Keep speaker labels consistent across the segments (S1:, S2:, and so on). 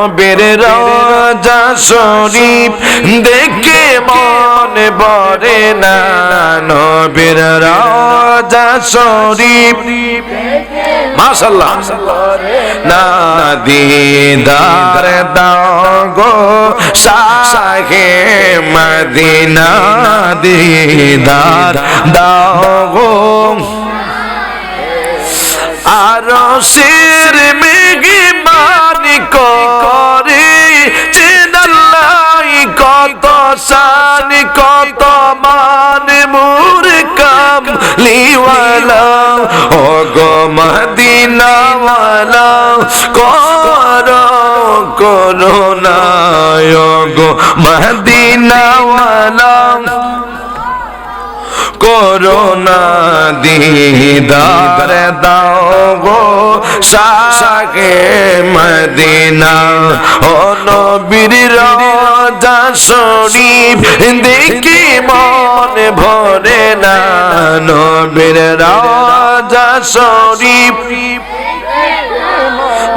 S1: নবীর রওজা শরীফ দেখে মন ভরে না, নবীর রওজা শরীফ মাশাআল্লাহ না দিদার দাও গো শাহে মদিনা, দিদার দাও গো আরশের মেঘমানি করে চিনাল্লাই কত শান কত মান মোর কামলিওয়ালা ও গো মদিনাওয়ালা করুণা ও গো মদিনাওয়ালা করুণা দিদার দাও গো শাহে মদিনা ও নবীর রওজা শরীফ দেখি মন ভরে না, নবীর রওজা শরীফ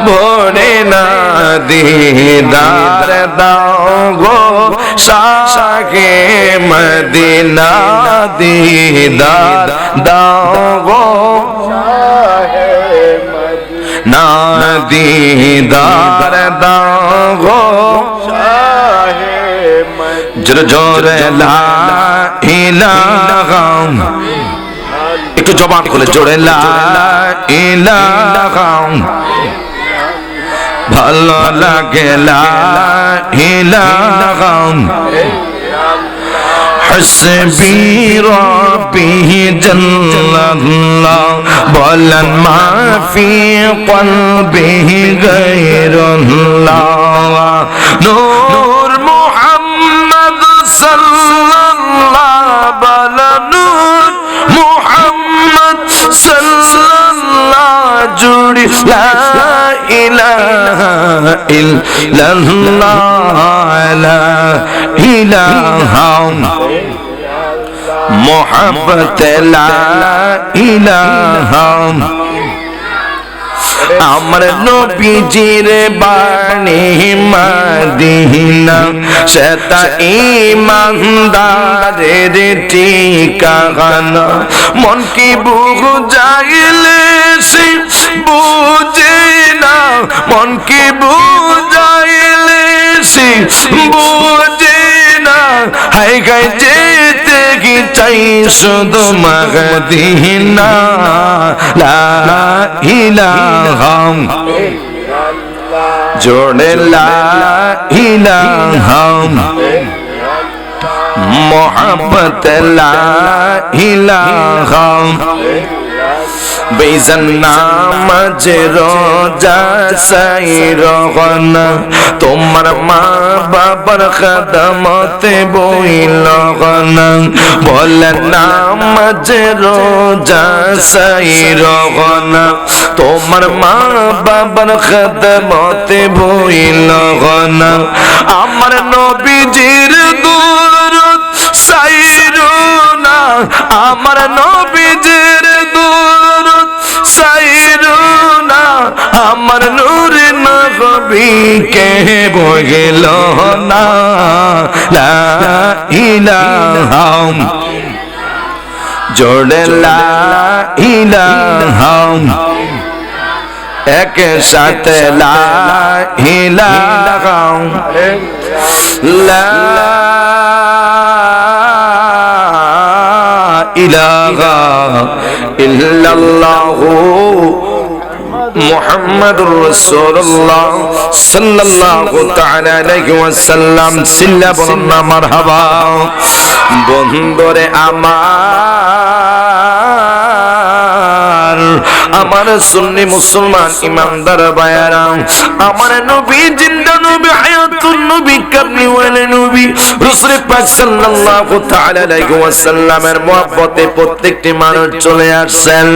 S1: ভরে না, দিদার দাও গো শাহে মদিনা, দিদার দাও গো না, দিদার দাও গো জোরে জোরে লা ইলাহা, একটু জবান খুলে জোরে লা ইলাহা, ভালো লাগে লা ইলাহা হাসবি রাব্বি জাল্লাল্লাহ বলেন মা ফি কলবিহি গায়রুল্লাহ, নূর মুহাম্মদ সাল্লাল্লাহ বলেন নূর মুহাম্মদ সাল্লাল্লাহ জুড়ি লা ইলাহা ইল্লাল্লাহ লা ইলাহা মোহাম্মত লা ইলাহা আমার নবীজির বাণী মদিনা সেটা ঈমানদারের ঠিকানা, মন কি বুঝাইলে সে বুঝে না, মন কি বুঝাইলে সে বুঝে না, হাই গাই যেতে কি চাই শুধু মদিনা লা ইলাহা জোড়ে লা ইলাহা মোহাম্মত লা ইলাহা বেজান নামাজ রোজা সাই রহনা, তোমার মা বাবার খাদমতে বইল না, বলে নামাজ রোজা সাই রহনা, তোমার মা বাবার খাদমতে বইল না, আমার নবীজির দুরূদ সাইরুনা, আমার নবীজির দুরূদ সাইরুনা, আমার নূরে নবীকে বইল না লা ইলাহা জোড়ে লা ইলাহা এক সাথে লা ইলাহা লা ইলাহা ইল্লাল্লাহু মুহাম্মাদুর রাসূলুল্লাহ সাল্লাল্লাহু তাআলা আলাইহি ওয়াসাল্লাম সিল্লা বলেন না মারহাবা। বন্ধুরে আমার সুন্নি মুসলমান ইমানদার ভাইরা, আমার নবী জিন্দা নবী হায়াতুন নবী কামলিওয়ালা নবী রাসূল পাক সাল্লাল্লাহু তাআলা আলাইহি ওয়াসাল্লামের মহব্বতে প্রত্যেকটি মানুষ চলে আসেন।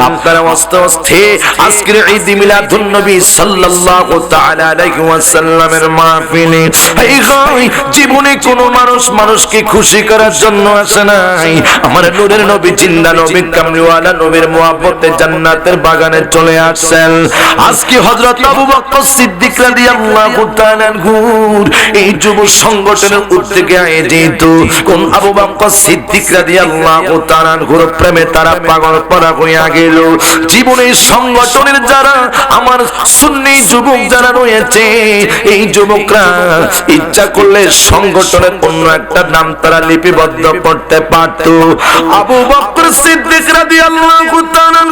S1: আপনারা আস্তে আস্তে আজকের ঈদ মিলাদুন নবী সাল্লাল্লাহু তাআলা আলাইহি ওয়াসাল্লামের মাহফিলে এই জীবনে কোন মানুষ মানুষকে খুশি করার জন্য আসে নাই। আমার নূরের নবী জিন্দা নবী কামলিওয়ালা নবীর মহব্বতে জান্নাতের বাগানে চলে আসছেন। আজকে হযরত আবু বকর সিদ্দিক রাদিয়াল্লাহু তাআলা এই যুব সংগঠনের উদ্যোগে আয়োজিত কোন আবু বকর সিদ্দিক রাদিয়াল্লাহু তাআলা প্রেমে তারা পাগল পরা হইয়া গেল। জীবনে সংগঠনের যারা আমার সুন্নি যুবক যারা রয়েছে, এই যুবকরা ইচ্ছা করলে সংগঠনের অন্য একটা নাম তারা লিপিবদ্ধ করতে পারত। আবু বকর সিদ্দিক রাদিয়াল্লাহু তাআলা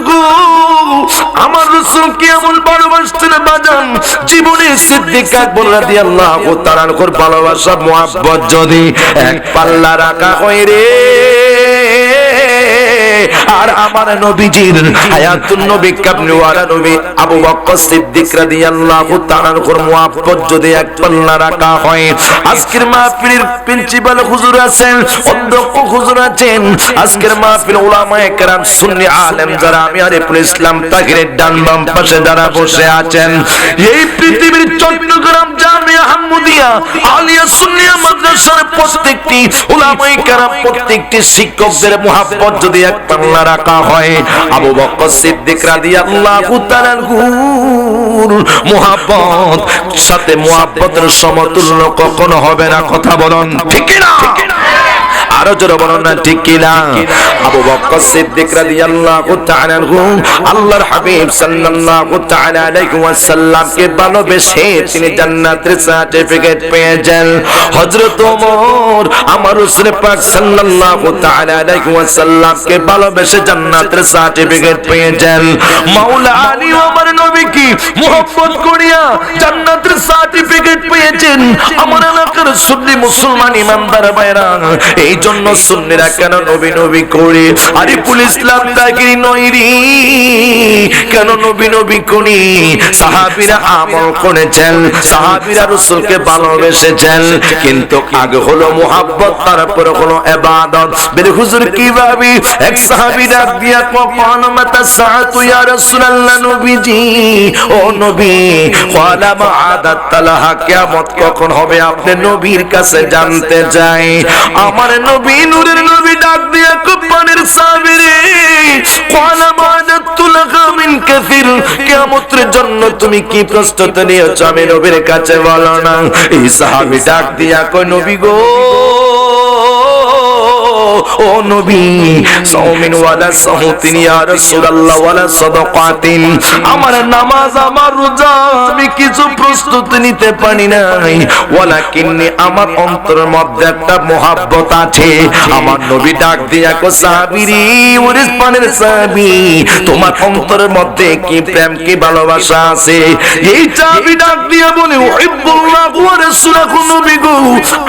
S1: আমার রাসূলকে এমন ভালোবাসতেন বাজান, জীবনে সিদ্দিক আকবর রাদিয়াল্লাহু তাআলা ভালোবাসা মুহাব্বত যদি এক পাল্লা রাখা হয় রে, আর আমার নবীজির হায়াতুন নবী কামলিওয়ালা নবী আবু বকর সিদ্দিক রাদিয়াল্লাহু তাআলার মুহাব্বত যদি এক পাল্লা রাখা হয়, আজকের মাহফিলের প্রিন্সিপাল হুজুর আছেন, অধ্যক্ষ হুজুর আছেন, আজকের মাহফিল উলামায়ে কেরাম সুন্নি আলেম যারা আমি আরিফুল ইসলাম তাহিরের ডান বাম পাশে যারা বসে আছেন, এই পৃথিবীর চট্টগ্রাম জামিয়া আহমদিয়া আলিয়া সুন্নিয়া মাদ্রাসার প্রত্যেকটি উলামায়ে কেরাম প্রত্যেকটি শিক্ষকদের মুহাব্বত যদি এক পাল্লা রাখা হয়, আবু বকর সিদ্দিক রাদিয়াল্লাহু তাআলার মুহাব্বত সাথে মুহাব্বতের সমতুল্য কখনো হবে না। কথা বলুন ঠিক কি না? আরো জোরে বলুন না ঠিক কি না? আবু বকর সিদ্দিক রাদিয়াল্লাহু তাআলা আল্লাহর হাবিব সাল্লাল্লাহু তাআলা আলাইহি ওয়াসাল্লাম কে ভালোবেসে তিনি জান্নাতের সার্টিফিকেট পেয়েছেন। হযরত ওমর আমার রাসূল পাক সাল্লাল্লাহু তাআলা আলাইহি ওয়াসাল্লাম কে ভালোবেসে জান্নাতের সার্টিফিকেট পেয়েছেন। মাওলা আলী আমার নবী কি মুহাব্বত করিয়া জান্নাতের সার্টিফিকেট পেয়েছেন। আমার এলাকার সুন্নি মুসলমান ইমানদার ভাইরা, এই জন্য সুন্নিরা কেন নবী নবী করে আরিফুল ইসলাম তাগিরি নয়রি কেন নবী নবী করি? সাহাবীরা আমল করেছেন, সাহাবীরা রাসূলকে ভালোবেসেছেন, কিন্তু আগে হলো মুহাব্বত, তারপর হলো ইবাদত। বলে হুজুর কিভাবে? এক সাহাবী ডাক দিয়া কখন মাতা সাআতু ইয়া রাসূলুল্লাহ, নবীজি ও নবী, ক্বালা মাআদাত তালাহা, কিয়ামত কখন হবে আপনি নবীর কাছে জানতে চাই। আমার নবী নূরের নবী ডাক দিয়া কুপানের সাহাবীরে, ক্বালা মাআদাত তুলাকা মিন কাসির, কিয়ামতের জন্য তুমি কি প্রস্তুতি নিয়েছো আমি নবীর কাছে বলো না। এই সাহাবী ডাক দিয়া কয়, নবী গো ও নবী, সাওমিন ওয়ালা সাহুতিন ইয়া রাসূলুল্লাহ ওয়ালা সাদাকাতিন, আমার নামাজ আমার রোজা আমি কিছু প্রস্তুতি নিতে পারি নাই, ওয়ালাকিন্নি আমার অন্তরের মধ্যে একটা মুহাব্বত আছে। আমার নবী ডাক দিয়া কো, সাহাবীরি ওরে পানের সাহাবী, তোমার অন্তরের মধ্যে কি প্রেম কি ভালোবাসা আছে? এই সাহাবী ডাক দিয়া বলে, উহিব্বুল্লাহ ওয়া রাসূলুহু, নবী গো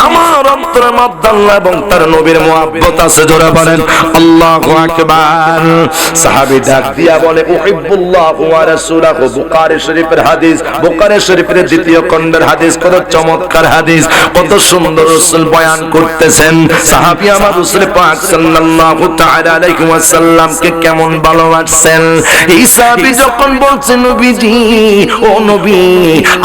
S1: আমার অন্তরের মধ্যে আল্লাহ এবং তার নবীর মুহাব্বত আছে। জোরে বলেন আল্লাহু আকবার। সাহাবী ডাক দিয়া বলে, উহিব্বুল্লাহ ওয়া রাসূলুহু, বুখারী শরীফের হাদিস, বুখারী শরীফের দ্বিতীয় খণ্ডের হাদিস, কত চমৎকার হাদিস, কত সুন্দর রাসূল বয়ান করতেছেন। সাহাবী আমার রাসূল পাক সাল্লাল্লাহু তাআলা আলাইহি ওয়াসাল্লামকে কেমন ভালোবাসেন। এই সাহাবী যখন বলছেন, নবীজি ও নবী,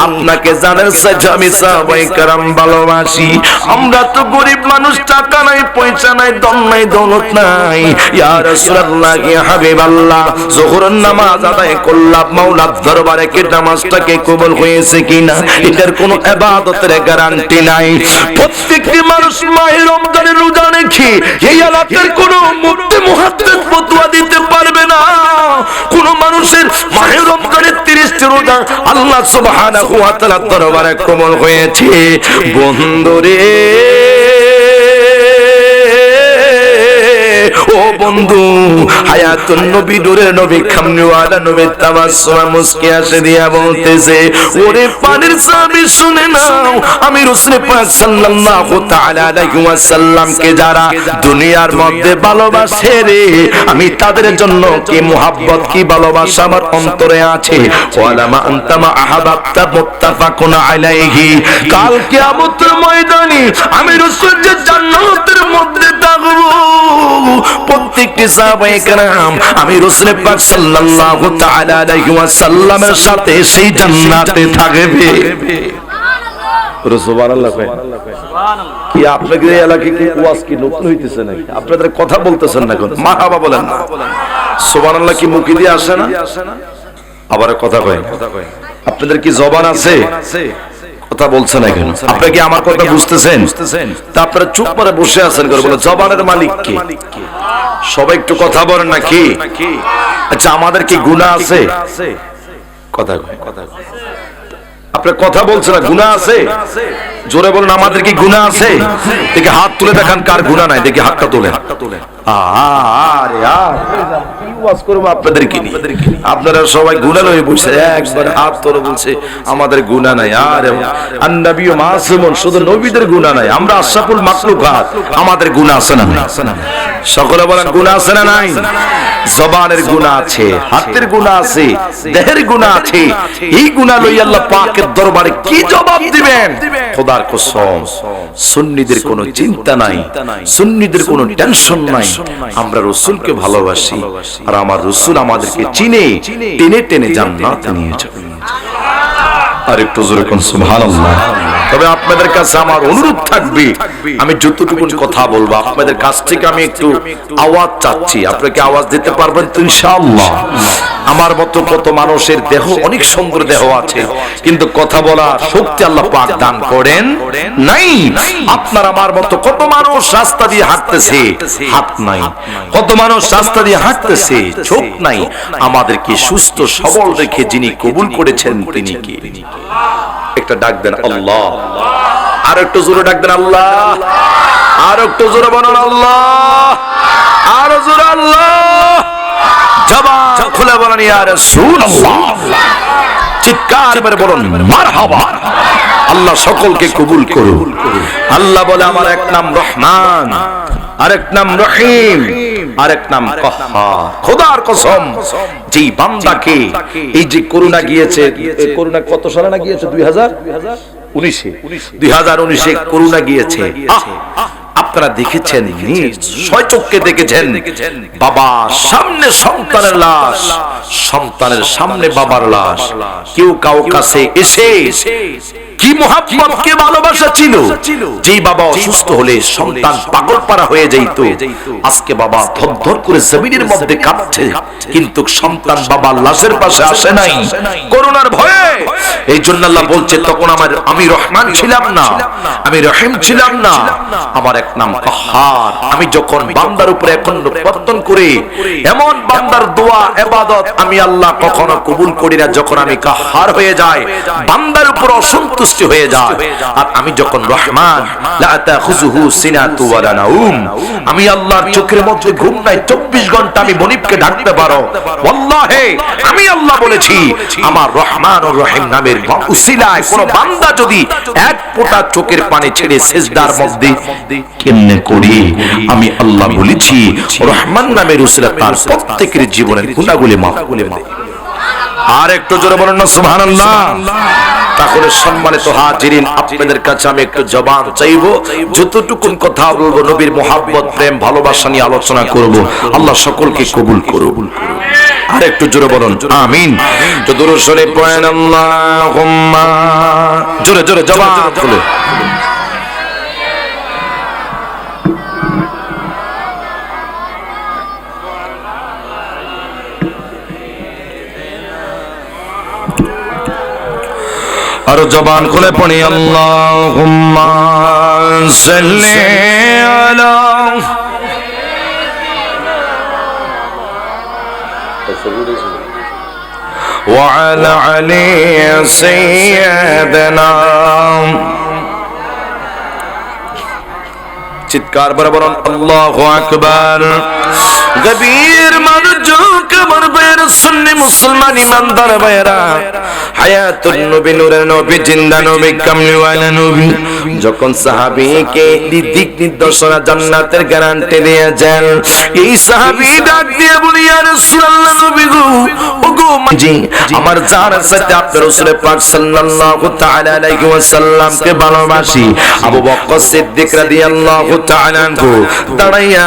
S1: আপনাকে জানার সাথে আমি সাহাবায়ে কেরাম ভালোবাসি। আমরা তো গরিব মানুষ, টাকা নাই, পয়সা নাই, দম নাই, দৌলত নাই। ইয়া রাসূলুল্লাহ, ইয়া হাবিবাল্লাহ, যোহরের নামাজ আদায় করলাম, মাওলার দরবারে কি নামাজটাকে কবুল হয়েছে কিনা এটার কোনো ইবাদতের গ্যারান্টি নাই। প্রত্যেকটি মানুষ মাহে রমজানের রোজা রেখে এই এলাকার কোনো মুফতি মুহাদ্দিস ফতোয়া দিতে পারবে না। কোন মানুষের মাহে রমজানের 30টি রোজা আল্লাহ সুবহানাহু ওয়া তাআলার দরবারে কবুল হয়েছে। বন্ধুরে ও বন্ধু, হায়াতুন নবী নূরের নবী কামলিওয়ালা নবী তাবাসসুম মুস্কি আসে দিয়া বলতেছে, ওরে পানির সাহাবী শুনে নাও, আমি রাসূল পাক সাল্লাল্লাহু তাআলা আলাইহি ওয়াসাল্লামকে যারা দুনিয়ার মধ্যে ভালোবাসে রে, আমি তাদের জন্য কি মুহাব্বত কি ভালোবাসা আমার অন্তরে আছে। ওয়ালা মা আনতা মা আহাবাবতা মুত্তাফাকুন আলাইহি, কাল কিয়ামতের ময়দানে আমি রাসূল যে জান্নাতের মধ্যে থাকব, প্রত্যেকটি সাহাবায়ে কেরাম আমি রাসূল পাক সাল্লাল্লাহু তাআলা আলাইহি ওয়াসাল্লামের সাথে সেই জান্নাতে থাকবে। সুবহানাল্লাহ। সুবহানাল্লাহ কয় কি আপনাদের এই এলাকায় কি ওয়াজ কি নতুন হইতেছে নাকি আপনাদের কথা বলতেছেন না কোন মারহাবা বলেন না সুবহানাল্লাহ কি মুখ দিয়ে আসে না আবার কথা কয় আপনাদের কি জবান আছে কথা বলছেন না কেন আপনারা কি আমার কথা বুঝতেছেন তা আপনারা চুপ করে বসে আছেন করে বলে জবানের মালিক কে সবাই একটু কথা বলেন না কি আচ্ছা আমাদের কি গুনাহ আছে কথা কয় আপনারা কথা বলছেন না গুনাহ আছে জোরে বলেন আমাদের কি গুনাহ আছে দেখি হাত তুলে দেখান কার গুনাহ নাই দেখি হাতটা তোলেন আরে ওয়াজ করব আপনাদের কি নিয়ে আপনারা সবাই গুনাহ লয়ে বসে একবার হাত তোলে বলছে আমাদের গুনাহ নাই আরে আন-নবী মাসুমুন শুধু নবীদের গুনাহ নাই আমরা আশরাফুল মাখলুকাত আমাদের গুনাহ আছে না সকলে বলেন গুনাহ আছে না নাই জবানের গুনাহ আছে হাতের গুনাহ আছে দেহের গুনাহ আছে এই গুনাহ লই আল্লাহ পাকের দরবারে কি জবাব দিবেন খোদার কসম সুন্নিদের কোনো চিন্তা নাই সুন্নিদের কোনো টেনশন নাই আমরা রাসূলকে ভালোবাসি আর আমার রাসূল আমাদেরকে চিনে টেনে টেনে জান্নাতে নিয়ে যাবে আর একটু জোরে কোন সুবহানাল্লাহ তবে আপনাদের কাছে আমার অনুরোধ থাকবে আমি যতটুকু কথা বলবো আপনাদের কাছ থেকে আমি একটু আওয়াজ চাচ্ছি আপনারা কি আওয়াজ দিতে পারবেন তো ইনশাআল্লাহ আমার মতো কত মানুষের দেহ অনেক সুন্দর দেহ আছে কিন্তু কথা বলার শক্তি আল্লাহ পাক দান করেন নাই আপনার আমার মতো কত মানুষ রাস্তা দিয়ে হাঁটতেছে হাত নাই কত মানুষ রাস্তা দিয়ে হাঁটতেছে চোখ নাই আমাদেরকে সুস্থ সবল রেখে যিনি কবুল করেছেন তিনি কে একটা ডাক দেন আল্লাহ আর একটু জোরে ডাক দেন আল্লাহ আর একটু জোরে বলুন আল্লাহ আর জোরে আল্লাহ জবান খুলে বলেন ইয়া রাসূলুল্লাহ চিৎকার করে বলুন মারহাবা আল্লাহ সকলকে কবুল করুন আল্লাহ বলে আমার এক নাম রহমান আরেক নাম রহিম আরেক নাম কহ্হার খোদার কসম যেই বান্দাকে এই যে করোনা গিয়েছে করোনা কত সালে না গিয়েছে 2019 করোনা গিয়েছে আপনারা দেখেছেন চোখে দেখেছেন বাবা সামনে সন্তানের লাশ সন্তানের সামনে বাবার লাশ কেউ কাউ কাছে এসে কি মোহাব্বত কে ভালোবাসা ছিল যেই বাবা অসুস্থ হলে সন্তান পাগলপাড়া হয়ে যাইতো আজকে বাবা ধর করে জমিনের মধ্যে কাঁদছে কিন্তু সন্তান বাবার লাশের পাশে আসে নাই করোনার ভয়ে এই জন্য আল্লাহ বলছে তখন আমি রহমান ছিলাম না আমি রহিম ছিলাম না আমার এক নাম কহ্হার আমি যখন বান্দার উপরে এখন পতন করে এমন বান্দার দোয়া ইবাদত আমি আল্লাহ কখনো কবুল করি না যখন আমি কহ্হার হয়ে যাই বান্দার উপর অসন্তুষ্ট হয়ে যায় আর আমি যখন রহমান লা তাখুযুহু সিনাতু ওয়ালা নাউম আমি আল্লাহর চোখের মধ্যে ঘুম নাই 24 ঘন্টা আমি মনিবকে ডাকতে পারো ওয়াল্লাহি আমি আল্লাহ বলেছি আমার রহমান ও রহিম নামের উসিলায় কোন বান্দা যদি এক ফোঁটা চোখের পানি ছেড়ে সিজদার মধ্যে কেমনে করি আমি আল্লাহ বলেছি রহমান নামের উসিলা তার প্রত্যেকের জীবনের গুনাহগুলি মাফ করে দেয় আর একটু জোরে বলেন না সুবহানাল্লাহ তাহলে সম্মানিত হাজিরিন আপনাদের কাছে আমি একটু জবান চাইবো যতটুকুন কথা বলবো নবীর মোহাব্বত প্রেম ভালোবাসা নিয়ে আলোচনা করব আল্লাহ সকলকে কবুল করুন আর একটু জোরে বলুন আমিন তো দরুদ শরীফ পড়েন আল্লাহুম্মা জোরে জোরে জবান খুলে আর জবান খুলে পড়ি আল্লাহুম্মা সাল্লি আলা ওয়া আলা আলি সাইয়্যিদিনা চিৎকার করে বলুন আল্লাহু আকবার গভীর মনোযোগ আমার বের সুন্নি মুসলমান ইমানদার ভাইরা হায়াতুন নবী নূরের নবী জিন্দা নবী কামলিওয়ালা নবী যখন সাহাবীকে দিক নির্দেশনা জান্নাতের গ্যারান্টি দিয়েছেন, এই সাহাবী ডাক দিয়ে বলি, ইয়া রাসূলুল্লাহ, নবী গো, ওগো জি, আমার যার সাথে আপনার রাসূল পাক সাল্লাল্লাহু তাআলা আলাইহি ওয়াসাল্লামকে ভালোবাসি, আবু বকর সিদ্দিক রাদিয়াল্লাহু তাআলা আনহু দাঁড়াইয়া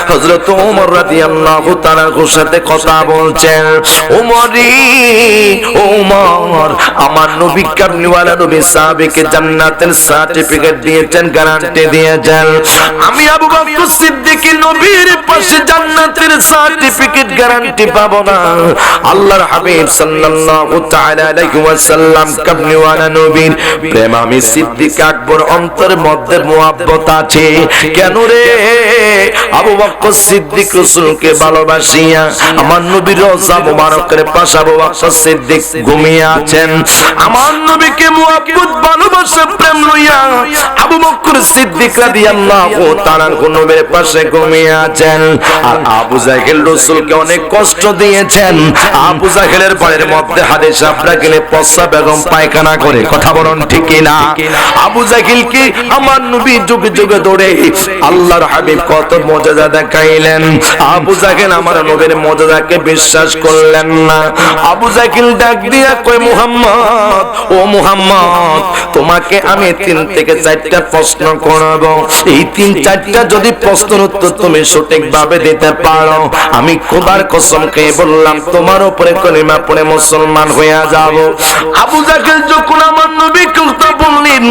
S1: হযরত ওমর রাদিয়াল্লাহু তাআলা এর সাথে কথা বলছেন। ওমরি, ওমর, আমার নবী কামলিওয়ালা নবী সাহাবীকে জান্নাতের সার্টিফিকেট দিয়েছেন, গ্যারান্টি দিয়েছেন। আমি আবু বকর সিদ্দিক নবীর পাশে জান্নাতের সার্টিফিকেট গ্যারান্টি পাবো না? আল্লাহর হাবিব সাল্লাল্লাহু তাআলা আলাইহি ওয়াসাল্লাম কামলিওয়ালা নবীর প্রেম আমি সিদ্দিক আকবর অন্তরের মধ্যে মুহাব্বত আছে। কেন রে? আবু বকর সিদ্দিক রাসূলকে ভালোবাসিয়া আমার নবীর রওজা মুবারকের পাশে আবু বকর সিদ্দিক ঘুমিয়ে আছেন। আমার নবীকে মুহাব্বত ভালোবাসা প্রেম লইয়া আবু বকর সিদ্দিক রাদিয়াল্লাহু তাআলা নবীর পাশে ঘুমিয়ে আছেন। আর আবু জাহেল রাসূলকে অনেক কষ্ট দিয়েছেন। আবু জাহেলের বাড়ির মধ্যে হাদিস আপনারা গেলে পসা বেগম পায়খানা করে, কথা বলুন ঠিক কি না? আবু জাহেলকে আমার নবী যুগে যুগে ধরে আল্লাহর হাবিব কত মুজিজা দেখাইলেন। আবু জাহেল আমার নবীর মুজিজাকে বিশ্বাস করলেন না। আবু জাহেল ডাক দিয়া কয়, মুহাম্মদ, ও মুহাম্মদ, তোমাকে আমি 3 থেকে 4টা প্রশ্ন করব। এই 3-4টা যদি প্রশ্নের উত্তর তুমি সঠিকভাবে দিতে পারো, আমি খোদার কসম খেয়ে বললাম তোমার উপরে কলিমা পড়ে মুসলমান হয়ে যাব। আবু জাহেল যখন আমার নবীকে কথা বললেন,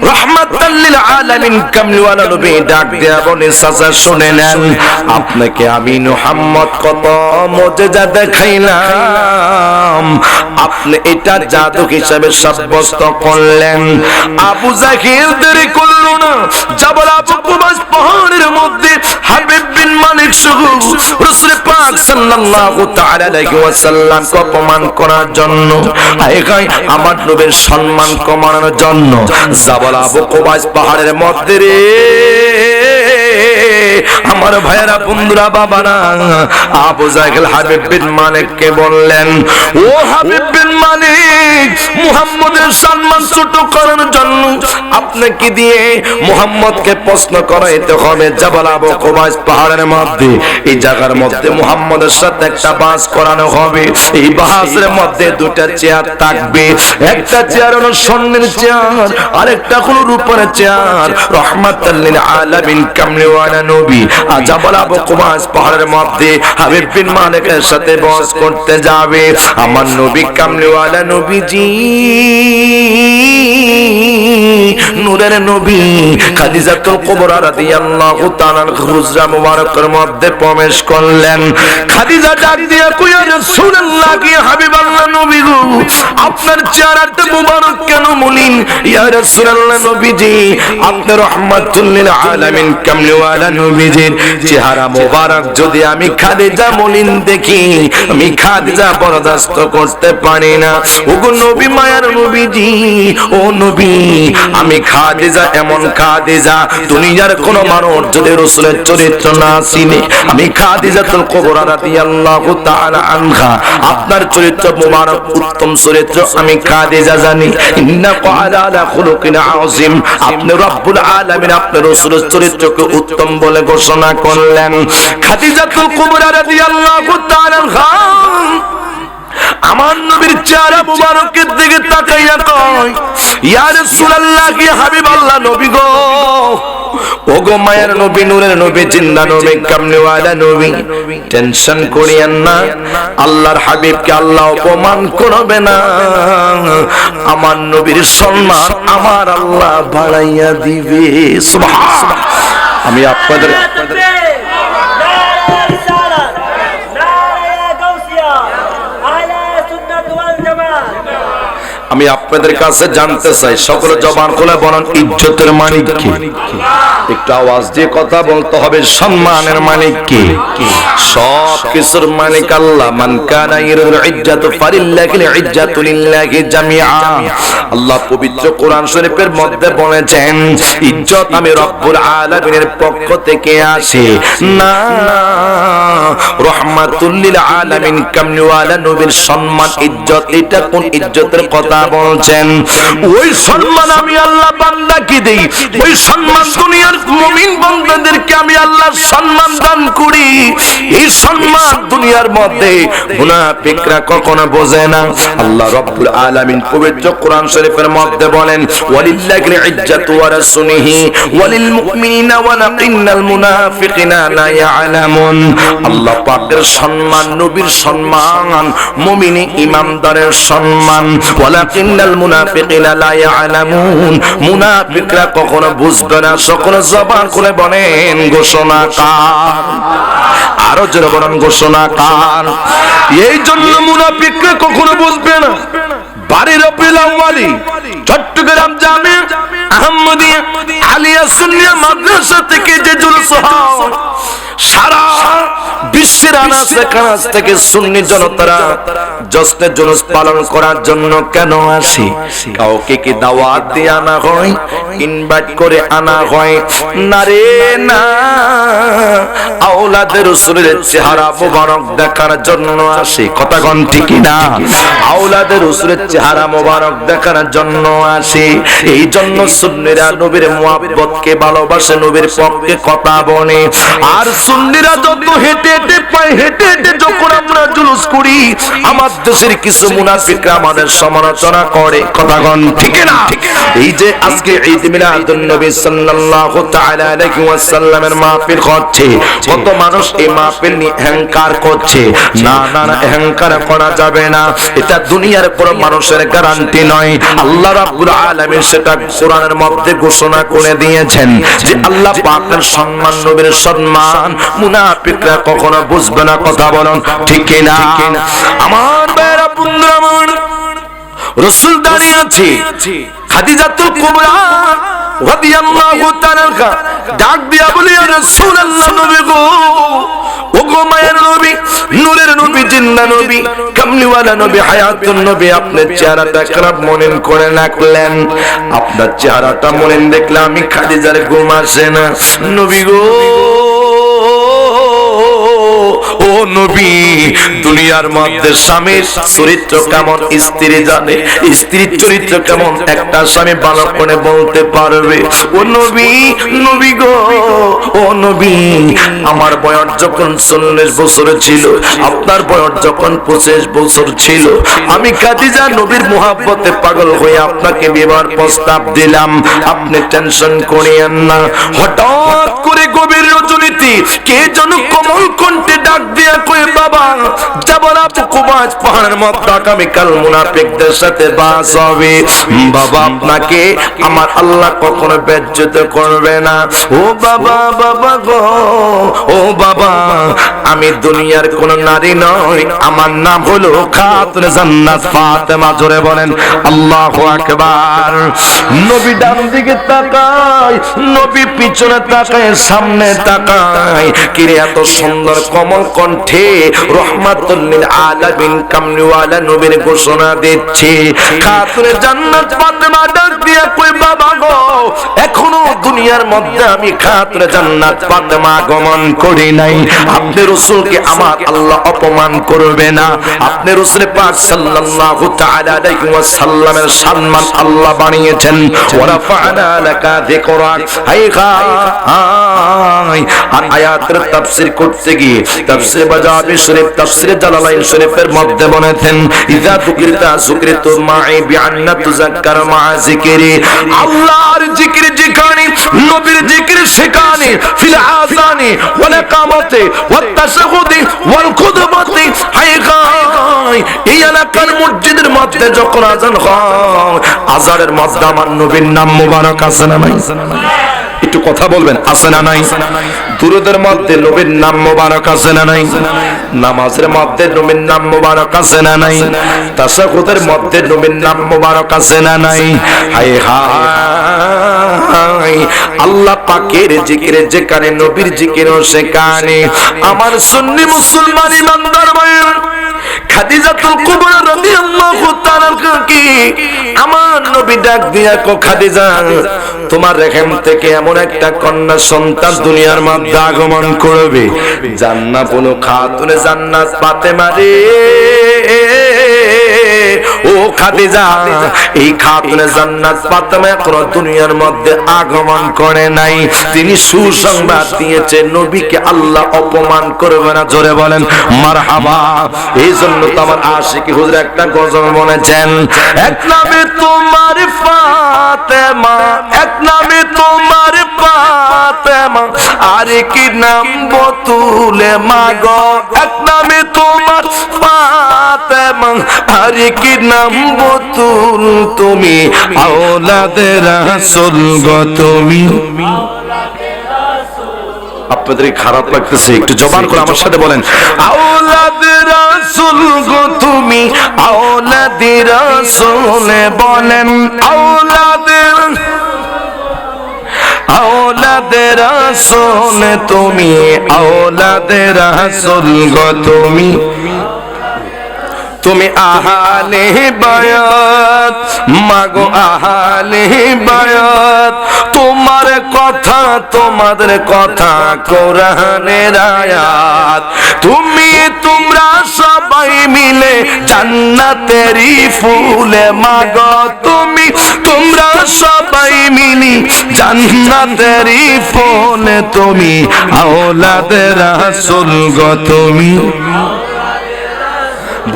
S1: রাহমাতাল লিল আলামিন কামলিওয়ালা নবী ডাক দিয়া বলে, চাচা শুনে নেন, আপনাকে আমি মুহাম্মদ কত মুজিজা দেখাইলাম, আপনি এটা জাদু হিসেবে সাব্যস্ত করলেন। আবু জাহেল দেরি করল না, জাবাল আবু কুবাস পাহাড়ের মধ্যে হাবিব বিন মালিক সহ রাসূল পাক সাল্লাল্লাহু তাআলা আলাইহি ওয়াসাল্লাম কে অপমান করার জন্য, আমার নবীর সম্মান কমানোর জন্য জাবাল আবু কুবাস পাহাড়ের মধ্যে রে আমার ভাইয়েরা, বন্ধুরা, বাবারা, আবু জাহেল হাবিব বিন মালিককে বললেন, ও হাবিব বিন মালিক, মুহাম্মদের সম্মান ছোট করার জন্য আপনাকে দিয়ে মুহাম্মদকে প্রশ্ন করাইতে হবে। জাবাল আবু কুবাস পাহাড়ের মধ্যে এই জায়গার মধ্যে মুহাম্মদের সাথে একটা বাস করানো হবে। এই বাসের মধ্যে 2টা চেয়ার থাকবে। একটা চেয়ার হলো স্বর্ণের চেয়ার, আরেকটা হলো রূপার চেয়ার। রাহমাতাল লিল আলামিন কামলিওয়ালা নবী জাবাল আবু কুবাস পাহাড়ের মধ্যে হাবিব বিন মালিকের সাথে বাস করতে যাবে। আমার নবী কামলিওয়ালা নবীজি, নূরের নবী খাদিজাতুল কুবরা রাদিয়াল্লাহু তাআলা হুজরা মুবারকের মধ্যে প্রবেশ করলেন। খাদিজা ডাক দিয়ে কই, ইয়া রাসূলুল্লাহ, কি হাবিবাল্লাহ নবী গো, আপনার চেহারাটা মুবারক কেন মলিন? ইয়া রাসূলুল্লাহ নবীজি, আপনি রাহমাতুল লিল আলামিন কামলিওয়ালা নবীজির চেহারা মুবারক যদি আমি খাদিজা মলিন দেখি, আমি খাদিজা বরদাস্ত করতে পারি না। ওগো নবী, মায়ার নবীজি, ও নবী, আমি খাদিজা এমন খাদিজা দুনিয়ার কোন মানুষ যদি রাসূলের চরিত্র না চিনে, আমি খাদিজাতুল কুবরা রাদিয়াল্লাহু তাআলা আনহা আপনার চরিত্র মুবারক উত্তম চরিত্র আমি খাদিজা জানি। ইন্নাকা আলা খুলুকিন আযীম, আপনি রব্বুল আলামিন আপনার রাসূলের চরিত্রকে উত্তম বলে ঘোষণা করলেন। খাদিজাতুল কুবরা রাদিয়াল্লাহু তাআলা আনহা আমার নবীর চেহারা মুবারকের দিকে তাকাইয়া কয়, ইয়া রাসূলুল্লাহ, কি হাবিবাল্লাহ নবী গো, ওগো মায়ের নবী, নূরের নবী, জিন্দা নবী, কামলিওয়ালা নবী, টেনশন করিয়েন না, আল্লাহর হাবিবকে আল্লাহ অপমান করবে না। আমার নবীর সম্মান আমার আল্লাহ বাড়াইয়া দিবে। সুবহানাল্লাহ। আমি আপনাদের আমি আপনাদের কাছে জানতে চাই, সকল জবান খুলে বলেন, ইজ্জতের মালিক কে? একটু আওয়াজ দিয়ে কথা বলতে হবে। সম্মানের মালিক কে? সব কিছুর মালিক আল্লাহ। মান কানা ইউরিদুল ইজ্জাতু ফালিল্লাহিল ইজ্জাতু লিল্লাহি জামিআ। আল্লাহ পবিত্র কোরআন শরীফের মধ্যে বলেছেন, ইজ্জত আমি রব্বুল আলামিনের পক্ষ থেকে আসে না। রাহমাতুল লিল আলামিন কামলিওয়ালা নবীর সম্মান, ইজ্জত, এটা কোন ইজ্জতের কথা কথা বলছেন। ওই সম্মান আমি আল্লাহ বান্দাকে দেই, ওই সম্মান দুনিয়ার মুমিন বান্দাদেরকে আমি আল্লাহ সম্মান দান করি। এই সম্মান দুনিয়ার মধ্যে মুনাফিকরা কখনো বোঝে না। আল্লাহ রাব্বুল আলামিন পবিত্র কোরআন শরীফের মধ্যে বলেন, ওয়ালিল্লাহিল ইজ্জাতু ওয়া রাসূলিহি ওয়ালিল মুমিনিনা ওয়ালাকিন্নাল মুনাফিকিনা লা ইয়ালামুন। আল্লাহ পাকের সম্মান, নবীর সম্মান, মুমিনি ইমানদারের সম্মান, ওয়ালাকিন্নাল মুনাফিকিনা লা ইয়ালামুন। মুনাফিকরা কখনো বুঝবে না। সকল জবান খুলে বলেন ঘোষণা কার? আরো জোরে বলেন ঘোষণা কার? এই জন্য মুনাফিকরা কখনো বুঝবে না। বাড়ির রবিউল আউয়ালি চট্টগ্রাম জামিয়া আহমদিয়া আলিয়া সুন্নিয়া মাদ্রাসা থেকে যে জুলুস হয়, সারা বিশ্বের আনাচে কানাচ থেকে সুন্নি জনতারা জশ্নে জুলুস পালন করার জন্য কেন আসে? কাউকে কি দাওয়াত দিয়ে আনা হয়, ইনভাইট করে আনা হয়? না রে না, আওলাদের রাসূলের চেহারা মোবারক দেখার জন্য আসে। কথা কোন ঠিক না? আওলাদের রাসূলের চেহারা মোবারক দেখার জন্য আসে। এই জন্য সুন্নিরা নবীর মুহাব্বতকে ভালোবাসে, নবীর পক্ষে কথা বলে। আর সুন্নিরা যত হেঁটে হেঁটে পায়, হেঁটে হেঁটে যখন আমরা জুলুস করি, আমার দেশের কিছু মুনাফিকরা আমাদের সমালোচনা করে। কথা কোন ঠিক না? এই যে আজকে ঈদ মিলাদুন নবী সাল্লাল্লাহু তাআলা আলাইহি ওয়াসাল্লামের মাহফিল হচ্ছে, কত মানুষ এই মাহফিল নিয়ে অহংকার করছে। না না না, অহংকার করা যাবে না। এটা দুনিয়ার কোনো মানুষের গ্যারান্টি নয়। আল্লাহ রাব্বুল আলামিন সেটা কোরআনের মধ্যে ঘোষণা করে দিয়েছেন যে আল্লাহ পাকের সম্মান, নবীর সম্মান মুনাফিকরা কখনো বুঝবে না। কথা বলুন ঠিক কি না? আমার ভাইরা বন্ধুরা, আমার রাসূল দাঁড়িয়ে আছে, খাদিজাতুল কুবরা রাদিয়াল্লাহু তাআলা ডাক দিয়া বলে, ইয়া রাসূলুল্লাহ, নবী গো, ও গো মায়ের নবী, নূরের নবী, জিন্দা নবী, কামলিওয়ালা নবী, হায়াতুন নবী, আপনার চেহারাটা খারাপ মনে করে রাখলেন। আপনার চেহারাটা মনে দেখলে আমি খাদিজার ঘুম আসে না। নবী গো, ও নবী, দুনিয়ার মধ্যে স্বামীর চরিত্র কেমন স্ত্রী জানে, স্ত্রীর চরিত্র কেমন একটা স্বামী ভালো করে বলতে পারবে। ও নবী, নবী গো, ও নবী, আমার বয়স যখন 40 বছর ছিল, আপনার বয়স যখন 25 বছর ছিল, আমি খাদিজা নবীর মুহাব্বতে পাগল হয়ে আপনাকে বিবাহের প্রস্তাব দিলাম। আপনি টেনশন করিয়েন না। হঠাৎ করে গভীর রজনীতে কে যেন কোমল কণ্ঠে ডাক দিয়া কই, বাবা যাবরা কুবাজ পাহাড়ের মধ্যে আগামীকাল মুনাফিকদের সাথে বাস হবে। বাবা, আপনাকে আমার আল্লাহ কখনো বেজ্জত করবে না। ও বাবা, বাবা গো, ও বাবা, আমি দুনিয়ার কোন নারী নই, আমার নাম হলো খাতুনে জান্নাত ফাতেমা। জোরে বলেন আল্লাহু আকবার। নবী ডান দিকে তাকায়, নবী পিছনে তাকায়, সামনে তাকায়। কিরে এত সুন্দর কোমল কণ্ঠে রহমাতুল লিল আলামিন কামলিওয়ালা নবীর ঘোষণা দিচ্ছে। খাতুনে জান্নাত ফাতেমা ডাক দিয়া কই, বাবা গো, এখনো দুনিয়ার মধ্যে আমি খাতুনে জান্নাত ফাতেমা আগমন করি নাই। আপনি রাসূলকে আমার আল্লাহ অপমান করবে না। আপনি রাসূল পাক সাল্লাল্লাহু তাআলা আলাইহি ওয়াসাল্লামের সম্মান আল্লাহ বানিয়েছেন। ওয়া রাফা'না লাকা যিকরাক। আর আয়াতের তাফসীর করতে গিয়ে তাফসীর বাজাবি শরীফ, তাফসীর জালালাইন শরীফের মধ্যে বলেছেন, ইযা যুকিরতা যুকিরতু মা'i বিআন্না তুযাক্কার মা যিকরি। আল্লাহর জিকির যেখানে, নবীর জিকির সেখানে, ফিল আযানি ওয়াল ইকামাতি ওয়াত তাশাহুদি ওয়াল খুতবাতি। এই এলাকার মসজিদের মধ্যে যখন আযান হয়, আযানের মধ্যে আমার নবীর নাম মুবারক আছে না নাই? একটু কথা বলবেন, আছে না নাই? দুরুদের মধ্যে নবীর নাম মোবারক আছে না নাই? নামাজের মধ্যে নবীর নাম মোবারক আছে না নাই? তাশাহুদের মধ্যে নবীর নাম মোবারক আছে না নাই? হায় হায়, আল্লাহ পাকের জিকিরে যেখানে, নবীর জিকিরও সেখানে। আমার সুন্নি মুসলমান ইমানদার ভাইরা, খাদিজাতুল কুবরা রাদিয়াল্লাহু তাআলা কি আমার নবী ডাক দিয়া কো, খাদিজা, তোমার রেহেম থেকে এমন একটা কন্যা সন্তান দুনিয়ার মধ্যে আগমন করবে, জান্নাত বলো খাতুনে জান্নাত ফাতেমা রে। ও খাদিজা, এই খাতুনে জান্নাত ফাতেমা এখনো দুনিয়ার মধ্যে আগমন করে নাই। তিনি সুসংবাদ দিয়েছেন নবীকে আল্লাহ অপমান করবে না। জোরে বলেন মারহাবা। এই জন্য তো আমার আশিকি হুজুর একটা গজল বলেছেন, এক নামে তোমার ফাতেমা, এক নামে তোমার ফাতেমা, আর কি নাম বতুলে মাগো, এক নামে তোমার ফাতেমা, আর কি নাম বতুল, তুমি আওলাদে রাসূল গো তুমি। আপনাদের খারাপ লাগতেছে, একটু জবান করে আমার সাথে বলেন, আওলাদে রাসূল গো তুমি, আওলাদে রাসূল বলেন, আওলাদে আওলাদে রাসূল তুমি, আওলাদে রাসূল গো তুমি। তুমি আহলে বায়াত মাগো, আহলে বায়াত, তোমার কথা তোমাদের কথা কোরআনের আয়াত। তুমি তোমরা সবাই মিলে জান্নাতেরই ফুলে মাগো, তুমি তোমরা সবাই মিলে জান্নাতেরই ফুলে, তুমি আওলাদে রাসূল গো তুমি।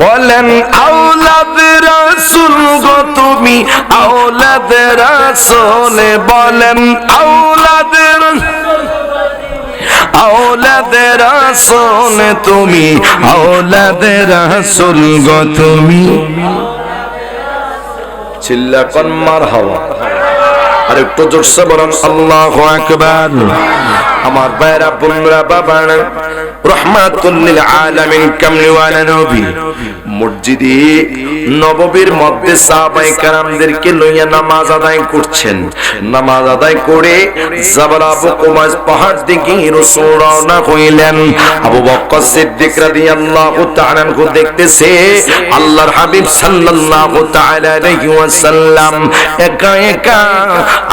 S1: বলেন আওলাদে রাসূল গো তুমি, আওলাদে রাসূল বলেন, আওলাদে আওলাদে রাসূল তুমি, আওলাদে রাসূল গো তুমি। চিল্লা কোন মারহাবা। আর একটু জোরসে বলেন আল্লাহু আকবার। আমার ভাইরা বোনরা বাবারা, রাহমাতুল লিল আলামিন কামলিওয়ালা নবী মসজিদে নববীর মধ্যে সাহাবায়ে কেরামদেরকে লইয়া নামাজ আদায় করছেন। নামাজ আদায় করে জাবাল আবু কুবাস পাহাড় দিকে রাসূল রওনা হইলেন। আবু বকর সিদ্দিক রাদিয়াল্লাহু তাআলা আনহু দেখতেছে আল্লাহর হাবিব সাল্লাল্লাহু তাআলা আলাইহি ওয়াসাল্লাম একা একা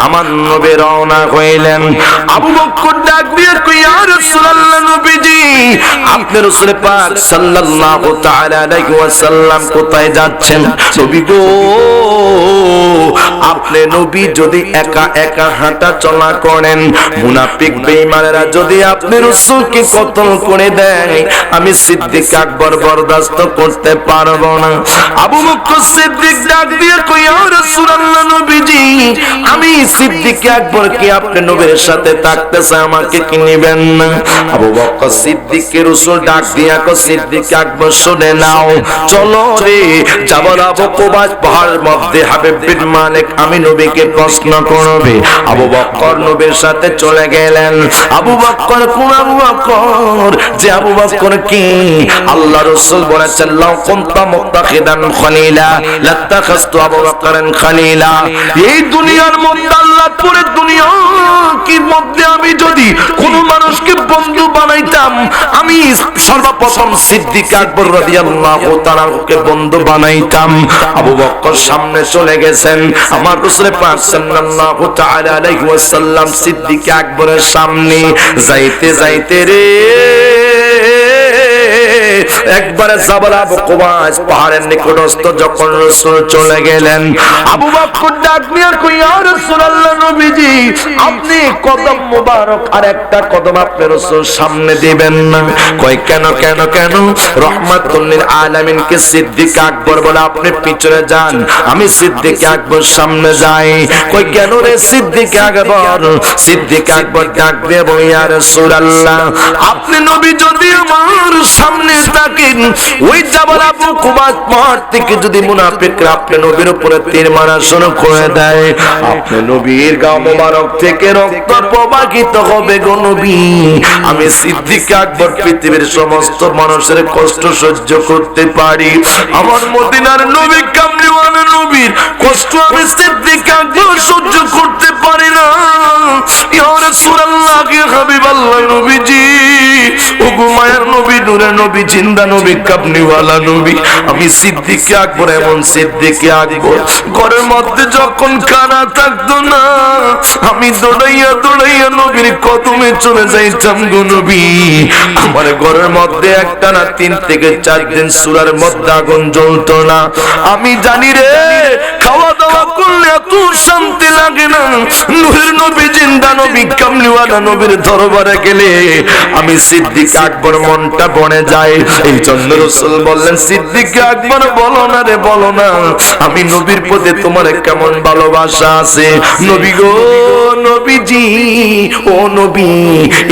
S1: আমার নবী রওনা হইলেন। আবু বকর ডাক দিয়ে কই, ইয়া রাসূলুল্লাহ নবীজি, আপনি রাসূল পাক সাল্লাল্লাহু তাআলা আলাইহি ওয়াসাল্লাম কোথায় যাচ্ছেন? নবী গো, আপনি নবী যদি একা একা হাঁটা চলা করেন, মুনাফিক বেঈমানেরা যদি আপনি রাসূলকে কতল করে দেয়, আমি সিদ্দিক আকবর বরদাস্ত করতে পারবো না। আবু বকর সিদ্দিক ডাক দিয়ে কই, ইয়া রাসূলুল্লাহ নবীজি, আমি সিদ্দিক আকবর কি আপনি নবীর সাথে থাকতেছে, আমাকে কি নিবেন না? আবু বকর সিদ্দিককে রাসূল ডাক দিয়া কো, সিদ্দিক আকবর শুনে নাও, চলো রে জাবাল আবু কুবাস পাহাড়ের মধ্যে হাবিব বিন মালিক আমি নবীকে প্রশ্ন করবে। আবু বকর নবীর সাথে চলে গেলেন। আবু বকর কোন আবু বকর? যে আবু বকর কি আল্লাহ রাসূল বলেছেন, লাউ কুনতা মুত্তাখিদান খলিলা লাত্তাখাযতু আবু বকরান খলিলা। এই দুনিয়ার মধ্যে, আল্লাহ পুরো দুনিয়া কি মধ্যে আমি যদি কোন মানুষকে বন্ধু বানাইতাম, আমি সর্বপ্রথম সিদ্দিক আকবর রাদিয়াল্লাহু তাআলাকে বন্ধু বানাইতাম। আবু বকর সামনে চলে গেছেন। আমার রাসূল পাক সাল্লাল্লাহু তাআলা আলাইহি ওয়াসাল্লাম সিদ্দিক আকবরের সামনে যাইতে যাইতে রে একবারে জাবাল আবু কুবাস পাহাড়ের নিকটস্থ যখন রাসূল চলে গেলেন, আবু বকর ডাক দিয়ে কই, ইয়া রাসূলুল্লাহ নবীজি, আপনি কদম মোবারক আর একটা কদম আপনি রাসূল সামনে দিবেন না? কই কেন কেন কেন? রাহমাতুল লিল আলামিন কে সিদ্দিক আকবর বলে আপনি পিছনে যান, আমি সিদ্দিক আকবর সামনে যাই। কই কেন রে সিদ্দিক আকবর? সিদ্দিক আকবর ডাক দিয়ে বলে, ইয়া রাসূলুল্লাহ, আপনি নবী যদি আমার সামনে থাকেন, ওই জাবাল আবু কুবাস পাহাড় থেকে যদি মুনাফিকরা আপনি নবীর উপরে তীর মারা শুরু করে দেয়, আপনি নবীর গা মোবারক থেকে রক্ত প্রবাহিত হবে গো নবী। আমি সিদ্দিক আকবর পৃথিবীর সমস্ত মানুষের কষ্ট সহ্য করতে পারি, আমার মদিনার নবী কামলিওয়ালা নবীর কষ্ট আমি সিদ্দিক আকবর সহ্য করতে পারি না। ইয়া রাসূলুল্লাহ, ইয়া হাবিবাল্লাহ নবীজি, ওগো মায়ের নবী, নূরের নবী, জিন্দা নবী, কামলিওয়ালা নবী। আমি সিদ্দিক আকবর, এমন সিদ্দিক আকবর ঘরের মধ্যে যখন খানা থাকতো না, আমি দৌড়াইয়া দৌড়াইয়া নবীর কদমে চলে যাইতাম গো নবী। আমার ঘরের মধ্যে একটানা 3 থেকে 4 দিন চুলার মধ্যে আগুন জ্বলতো না। আমি জানি রে, খাওয়া দাওয়া করলে এত শান্তি লাগে না। নূরের নবী, জিন্দা নবী, কামলিওয়ালা নবীর দরবারে গেলে আমি সিদ্দিক আকবর মনটা বনে যায়। এই জন্য রাসূল বললেন, সিদ্দিক আকবর বলো না রে, বলো না, আমি নবীর প্রতি তোমার কেমন ভালোবাসা আছে। নবী গো, নবীজি, ও নবী,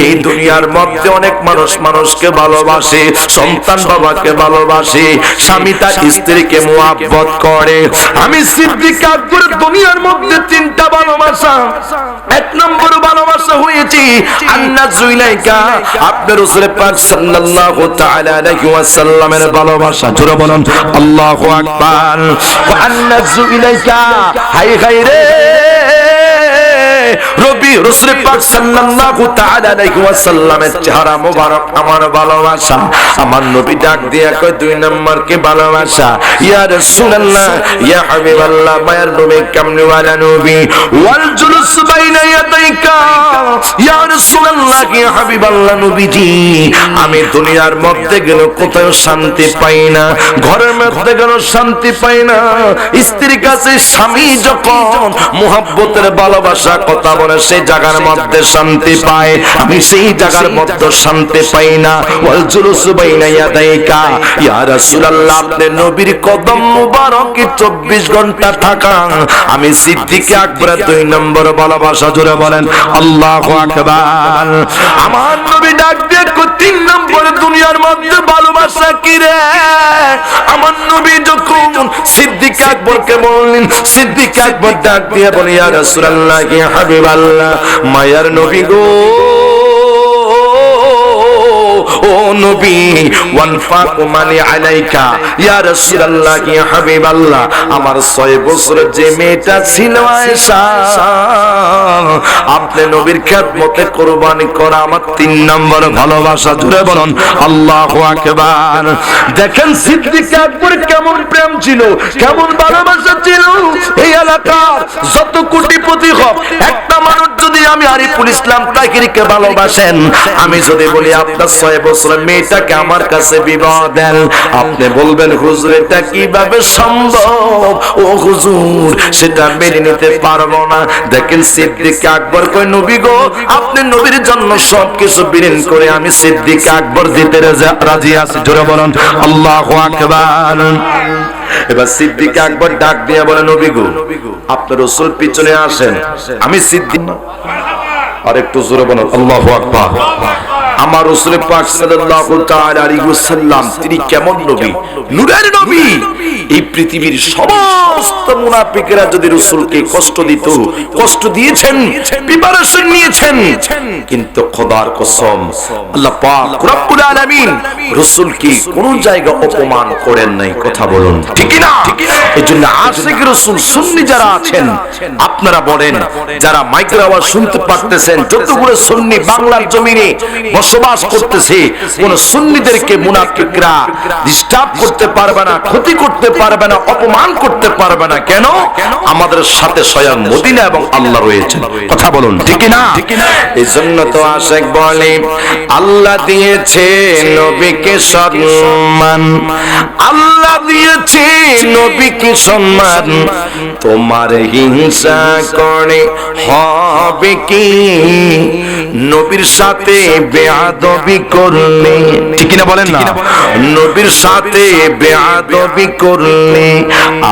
S1: এই দুনিয়ার মধ্যে অনেক মানুষ মানুষকে ভালোবাসে, সন্তান বাবাকে ভালোবাসে, স্বামী তার স্ত্রীকে মুহাব্বত করে। আমি সিদ্দিক আকবর দুনিয়ার মধ্যে 3টা ভালোবাসা। 1 নম্বর ভালোবাসা হয়েছে আন্নাজু ইলাইকা, আপনার রাসূল পাক সাল্লাল্লাহু তাআলা আলাইহি ওয়াসাল্লামের ভালোবাসা। জোরে বলুন আল্লাহু আকবার। ওয়া আন্নাজু ইলাইকা, হায় হায় রে রবি, রাসূল পাক সাল্লাল্লাহু তাআলা আলাইহি ওয়াসাল্লামের চেহারা মোবারক আমার ভালোবাসা। আমার নবী ডাক দিয়া কয় 2 নম্বর কে ভালোবাসা। ইয়া রাসূলুল্লাহ, ইয়া হাবিবাল্লাহ, মায়ের নবী, কামলিওয়ালা নবী, ওয়াল জুলুস বাইনা ইয়াদাইকা, ইয়া রাসূলুল্লাহ, ইয়া হাবিবাল্লাহ নবীজি, আমি দুনিয়ার মধ্যে গেলে কোথাও শান্তি পাই না, ঘরের মধ্যে গেলে শান্তি পাই না। স্ত্রীর কাছে স্বামী যখন মুহাব্বতের ভালোবাসা কথা বলে সেই জায়গার মধ্যে শান্তি পায়, আমি সেই জায়গার মধ্যে শান্তি পাই না। ওয়াল জুলুস বাইনা ইয়াদাইকা, ইয়া রাসূলুল্লাহ, আপনি নবীর কদম মুবারকে 24 ঘন্টা থাকা, আমি সিদ্দিক আকবর 2 নম্বর ভালোবাসা। জোরে বলেন আল্লাহু আকবার। আমার নবী ডাক দিয়ে 3 নম্বর দুনিয়ার মধ্যে ভালোবাসা কি রে? আমার নবী যখন সিদ্দিক আকবরকে বললেন, সিদ্দিক আকবর ডাক দিয়ে বলে, ইয়া রাসূলুল্লাহ, ইয়া হাবিবাল্লাহ, মায়ার নবী গো, ও নবী, ওয়ানফাকু মানি আলাইকা, ইয়া রাসূলুল্লাহ, ইয়া হাবিবাল্লাহ, আমার 6 বছরের যে মেয়েটা ছিল আয়েশা, আপনি নবীর খেদমতে কুরবানি করা আমার 3 নম্বর ভালোবাসা। জুড়ে বলুন আল্লাহু আকবার। দেখেন সিদ্দিক আকবর কেমন প্রেম ছিল, কেমন ভালোবাসা ছিল। এই এলাকার যত কোটিপতি হোক, একটা মানুষ যদি আমি আরিফুল ইসলাম তাহিরকে ভালোবাসেন, আমি যদি বলি আপনার 6 বছরের মেয়েটাকে আমার কাছে বিবাহ দেন, আপনি বলবেন হুজুর এটা কিভাবে সম্ভব? ও হুজুর, সেটা মেনে নিতে পারবো না। দেখেন সিদ্দিক আকবর কই, নবী গো, আপনি নবীর জন্য সবকিছু বিলীন করে আমি সিদ্দিক আকবর দিতে রাজি আছি। জোরে বলুন আল্লাহু আকবার। এবার সিদ্দিক আকবর ডাক দিয়ে বলে, নবী গো, আপনার রাসূল পিছনে আসেন, আমি সিদ্দিক। আর একটু জোরে বলুন আল্লাহু আকবার। আমার রাসূল পাক সাল্লাল্লাহু তাআলা আলাইহি ওয়াসাল্লাম, তিনি কেমন নবী, নূরের নবী। এই পৃথিবীর সমস্ত মুনাফিকরা যদি রাসূলকে কষ্ট দিত, কষ্ট দিয়েছেন, প্রিপারেশন নিয়েছেন, কিন্তু খোদার কসম আল্লাহ পাক রব্বুল আলামিন রাসূলকে কোন জায়গা অপমান করেন নাই। কথা বলুন ঠিক না? এজন্য আশিক রাসূল সুন্নি যারা আছেন, আপনারা বলেন, যারা মাইকের আওয়াজ শুনতে পারতেছেন, যতগুলো সুন্নি বাংলার জমিনে বসবাস করতেছে, কোন সুন্নিদেরকে মুনাফিকরা ডিস্টার্ব করতে পারবে না, ক্ষতি করতে পারবে না, অপমান করতে পারবে না। কেন? আমাদের সাথে স্বয়ং মদিনা এবং আল্লাহ রয়েছেন। কথা বলুন ঠিক না? এজন্য তো আশিক বলে, আল্লাহ দিয়েছে নবীকে সম্মান, আল্লাহ দিয়েছে নবীকে সম্মান, তোমার হিংসা করে হবে কি? নবীর সাথে বেয়াদবি করলে, ঠিক না বলেন না? নবীর সাথে বেয়াদবি করলে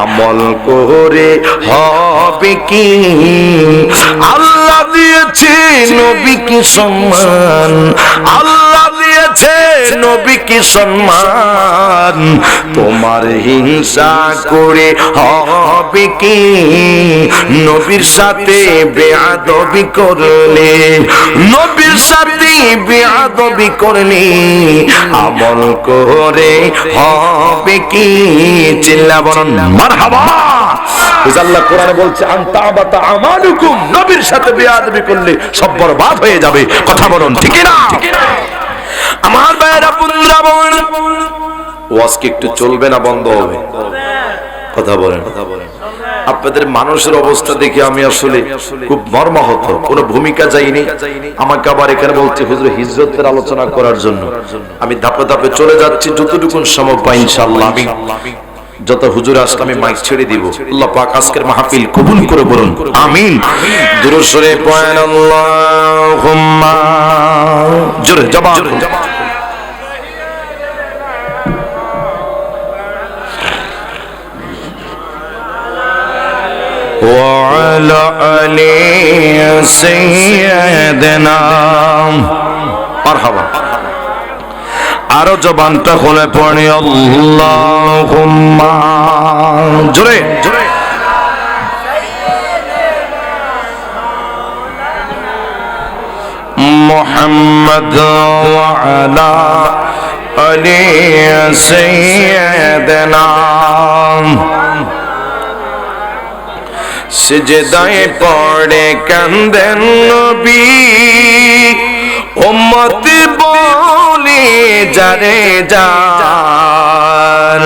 S1: আমল করে হবে কি? আল্লাহ দিয়েছে নবীকে সম্মান, আল্লাহ দিয়েছে নবীকে সম্মান, তোমার হিংসা করে হবে কি? নবীর সাথে বেয়াদবি করলে, নবীর সাথে বেয়াদবি করলে আমল করে হবে কি? চিল্লা বলুন মারহাবা। আল্লাহ কোরআনে বলছে, আনতাবাতা আমালুকুম, নবীর সাথে বেয়াদবি করলে সব বরবাদ হয়ে যাবে। কথা বলুন ঠিক না? আমার ভাইরা বন্ধুরা বলেন, ওয়াজ কি একটু চলবে না বন্ধ হবে? কথা বলেন। আপনাদের মানুষের অবস্থা দেখে আমি আসলে খুব মর্মাহত। কোনো ভূমিকা যাইনি, আমাকে আবার এখানে বলছে হুজুর হিজরতের আলোচনা করার জন্য। আমি ধাপে ধাপে চলে যাচ্ছি যতটুকু সম্ভব পাই ইনশাআল্লাহ। আমি যত হুজুর আসলে আমি মাইক ছেড়ে দিব। আল্লাহ পাক আজকের মাহফিল কবুল করে বলুন আমিন। দুরূদ শরীফ পড়েন আল্লাহুম্মা, জোরে জবান। وعلى آل سيدنا مرحبا। আরো জবানটা খুলে পড়ি আল্লাহুম্মা, জোরে জোরে। মুহাম্মদ ওয়া আলা আলি সাইয়্যিদিনা। সিজদায় পড়ে কান্দেন নবী, উম্মত বলে যারে যার,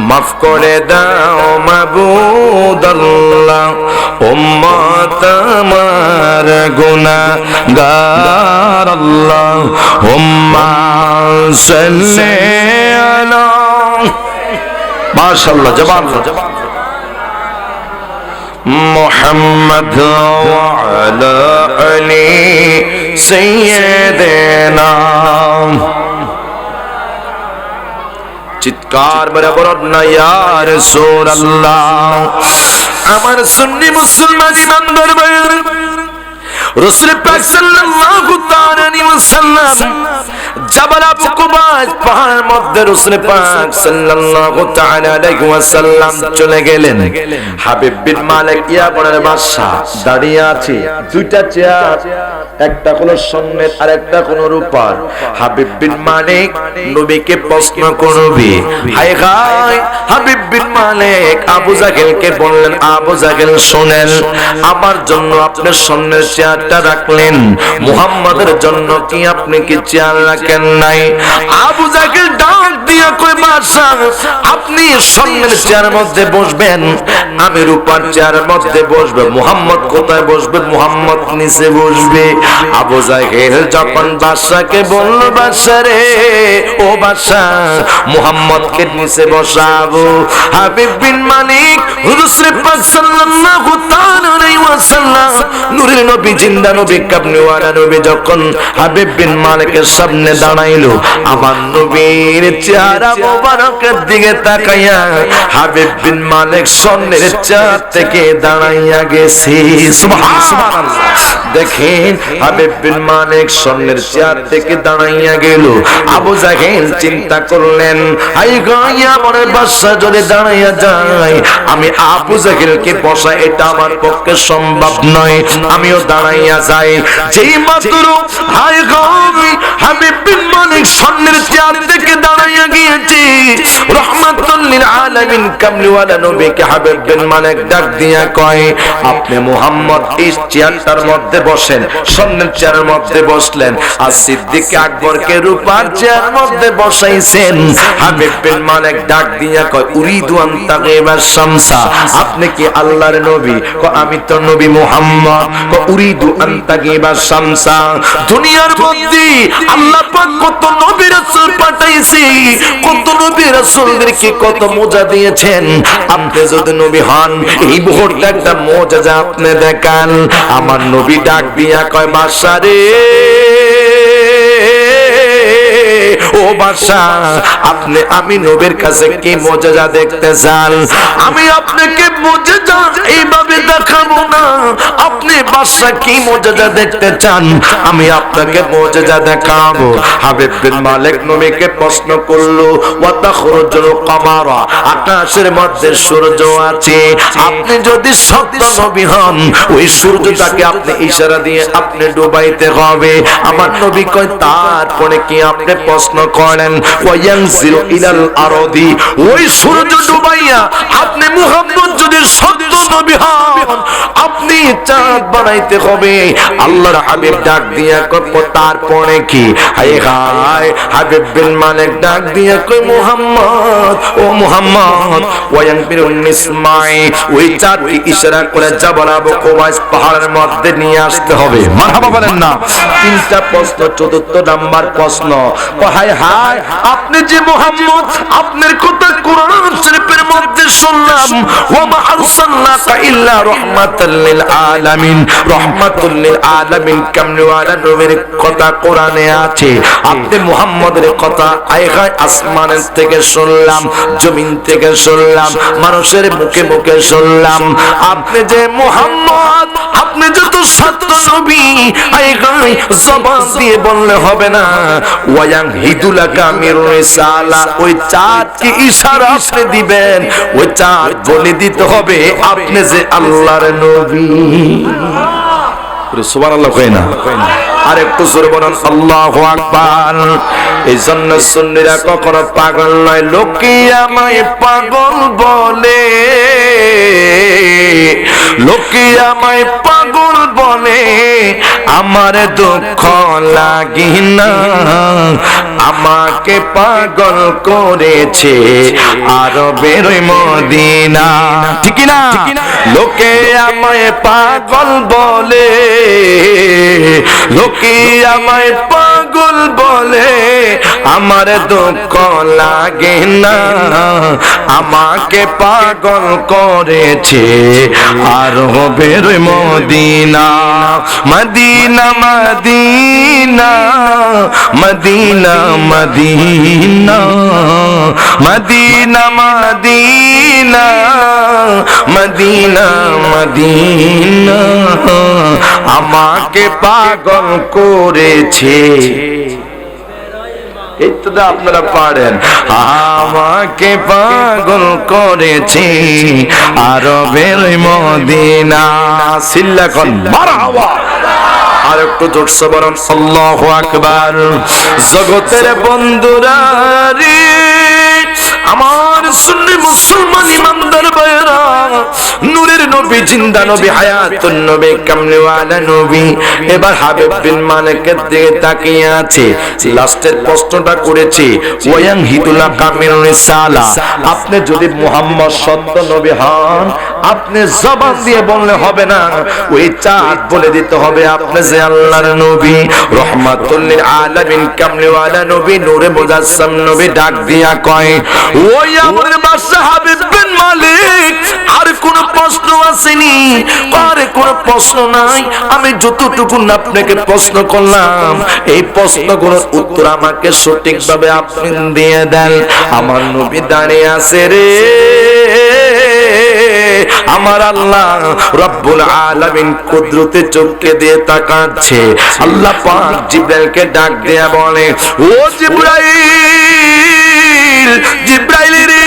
S1: মাফ করে দাও মাবুদ আল্লাহ, উম্মত আমার গুনাহগার। আল্লাহুম্মা সাল্লি আলা, মাশাআল্লাহ জবান মুহাম্মদ ওয়া আলা আলি সাইয়্যিদিনা। চিৎকার বরাবর না ইয়া রাসূলুল্লাহ। আমার সুন্নি মুসলমান ইমানদার ভাইরা, রাসূল পাক সাল্লাল্লাহু তাআলা আলাইহি ওয়াসাল্লাম জাবাল আবু কুবাস পাহাড়ের মধ্যে রাসূল পাক সাল্লাল্লাহু তাআলা আলাইহি ওয়াসাল্লাম চলে গেলেন। হাবিব বিন মালিক ইয়ামানের বাদশা দাঁড়িয়ে আছে, দুইটা চেয়ার, একটা হলো স্বর্ণের আর একটা হলো রূপার। হাবিব বিন মালিক নবীকে প্রশ্ন করবে। হায় হায়, হাবিব বিন মালিক আবু জাহেলকে বললেন, আবু জাহেল শুনেন, আমার জন্য আপনি স্বর্ণের চেয়ারটা রাখলেন, মুহাম্মাদের জন্য কি আপনি কি চেয়ার রাখেন নাই? আবু জাহেল ডাক দিয়া কয়, বাদশা আপনি স্বর্ণের চেয়ারের মধ্যে বসবেন, আমি রূপার চেয়ারের মধ্যে বসবে। মুহাম্মদ কোথায় বসবে? মুহাম্মদ নিচে বসবে। আবু জাহেল যখন বাদশাকে বলল, বাদশা রে, ও বাদশা, মুহাম্মদকে নিচে বসাবো। হাবিব বিন মালিক রাসূল পাক সাল্লাল্লাহু তাআলা আলাইহি ওয়াসাল্লাম নূরের নবী, জিন্দা নবী, কামলিওয়ালা নবী যখন হাবিব বিন মালিকের সামনে দাঁড়াইলো, আমার নবীর চেহারা মোবারকের দিকে তাকাইয়া হাবিব বিন মালিক স্বর্ণের চেয়ার থেকে দাঁড়াইয়া গেছে। সুবহানাল্লাহ। দেখেন হাবিব বিন মালিক স্বর্ণের চেয়ার থেকে দাঁড়াইয়া গেল। আবু জাহেল চিন্তা করলেন, হাই গাইয়া মনে বাদশা যদি দাঁড়াইয়া যায়, আমি আবু জাহেলকে বসা এটা আমার পক্ষে সম্ভব নয়, আমিও দাঁড়াইয়া যাই। যেই মাত্র হাই গাই হাবিব বিন মালিক স্বর্ণের চেয়ার থেকে দাঁড়াইয়া গিয়েছে, রাহমাতুল লিল আলামিন কামলিওয়ালা নবীকে হাবিব বিন মালিক ডাক দিয়া কয়, আপনি মুহাম্মদ এই চেয়ারটার মধ্যে বসেন। স্বর্ণের চেয়ারের মধ্যে বসলেন, আর সিদ্দিক আকবরকে রূপার চেয়ারের মধ্যে বসাইছেন। হাবিব বিন মালিক ডাক দিয়া কয়, উরিদু আন তাগিবাস শামসা, আপনি কি আল্লাহর নবী? কয় আমি তো নবী মুহাম্মদ। কয় উরিদু আন তাগিবাস শামসা, দুনিয়ার মধ্যে আল্লাহ পাক কত নবী রাসূল পাঠাইছে, কত নবী রাসূলদেরকে কত মজা দিয়েছেন, আপনি যদি নবী হন এই মুহূর্তে একটা মুজিজা আপনি দেখান। আমার নবী ডাক দিয়া কয়, বাদশা রে, ও বাদশা, আপনি আমি নবীর কাছে কি মুজিজা দেখতে চান? আমি আপনাকে মুজিজা এইভাবে দেখাবো না, আপনি বাদশা কি মুজিজা দেখতে চান? আমি আপনাকে মুজিজা দেখাবো। হাবিব বিন মালিক নবীকে প্রশ্ন করলো, ওয়া তাখরুজুল কামারা, আকাশের মধ্যে সূর্য আছে, আপনি যদি সত্য নবী হন ওই সূর্যটাকে আপনি ইশারা দিয়ে আপনি ডুবাইতে হবে। আমার নবী কয়, তারপরে কি আপনি প্রশ্ন করেন? ওয়ায়ানজিলু ইলাল আরদি, ওই সূর্য ডুবাইয়া আপনি মুহাম্মদ যদি সত্য নবী হন আপনি চাঁদ বানাইতে হবে। আল্লাহর হাবিব ডাক দিয়া কই তারপরে কি? হায় হায় হাবিব বিন মালিক ডাক দিয়া কই মুহাম্মদ ও মুহাম্মদ ওয়াং বিরুন ইসমাই ওই চাঁদকে ইশারা করে জাবাল আবু কুবাইস পাহাড়ের মধ্যে নিয়ে আসতে হবে। মারহাবা বলেন না। তিনটা প্রশ্ন, চতুর্থ নাম্বার প্রশ্ন হায় হায় আপনি যে মুহাম্মদ আপনার কথা কোরআন শরীফের মধ্যে শুনলাম ওয়া মা আরসালনাকা ইল্লা রাহমাতাল লিল আলামিন, রাহমাতুল লিল আলামিন কামলিওয়ালা নবীর কথা কোরআনে আছে, আপনি মুহাম্মদের কথা আয় হায় আসমানের থেকে শুনলাম, জমিন থেকে শুনলাম, মানুষের মুখে মুখে শুনলাম। আপনি যে মুহাম্মদ আপনি যত সত্য নবী আয় হায় জবান দিয়ে বললে হবে না। ওয়ায়াং হিদুলাকা মির রিসালা ওই চাঁদকে ইশারা আপনি দিবেন, ওই চাঁদ বলে দিতে হবে আপনি যে আল্লাহর নবী। সুবহানাল্লাহ কই না? আর একটু জোরে বলুন আল্লাহু আকবার। এই জন্য সুন্নিরা কখনো পাগল নয়। লোকে আমায় পাগল বলে, লোকে আমায় পাগল বলে, আমার দুঃখ লাগি না, আমাকে পাগল করেছে আরবের ওই মদিনা। ঠিক না? লোকে আমায় পাগল বলে, লোকে আমায় পাগল বলে, আমার দুঃখ লাগে না, আমাকে পাগল করেছে আরবের ওই Medina. Medina Medina Medina Medina Medina Medina Medina Medina আমাকে পাগল করেছে। এই তো আপনারা পারেন, আমাকে পাগল করেছে আরবের মদিনা। সিল্লাখন মারহাবা। আর একটু জোরসে বলেন আল্লাহু আকবার। জগতের বন্ধুরা রে আমার সুন্নি মুসলমান ইমানদার ভাইরা, নূরের নবী, জিন্দা নবী, হায়াতুন নবী, কামলিওয়ালা নবী এবার হাবিব বিন মালিকের দিকে তাকিয়ে আছে। লাস্টের প্রশ্নটা করেছে ওয়ায়াং হিদুলাকা মির রিসালা, আপনি যদি মুহাম্মদ সত্য নবী হন আপনি জবান দিয়ে বললে হবে না, ওই চাঁদ বলে দিতে হবে আপনি যে আল্লাহর নবী, রহমাতুল লিল আলামিন কামলিওয়ালা নবী, নূরে মুজাসসাম নবী ডাক দিয়া কয় ওই আমার বাদশা হাবিব বিন মালিক আর কোন প্রশ্ন আসেনি, আর কোন প্রশ্ন নাই। আমি যতটুকু আপনাকে প্রশ্ন করলাম এই প্রশ্নগুলোর উত্তর আমাকে সঠিকভাবে আপনি দিয়ে দেন। আমার নবী দাঁড়িয়ে আছে রে, আমার আল্লাহ রব্বুল আলামিন কুদরতে চোখকে দিয়ে তাকাচ্ছে। আল্লাহ পাক জিবরাইলকে ডাক দেয়া বলে ও জিবরাইল, জিবরাইল রে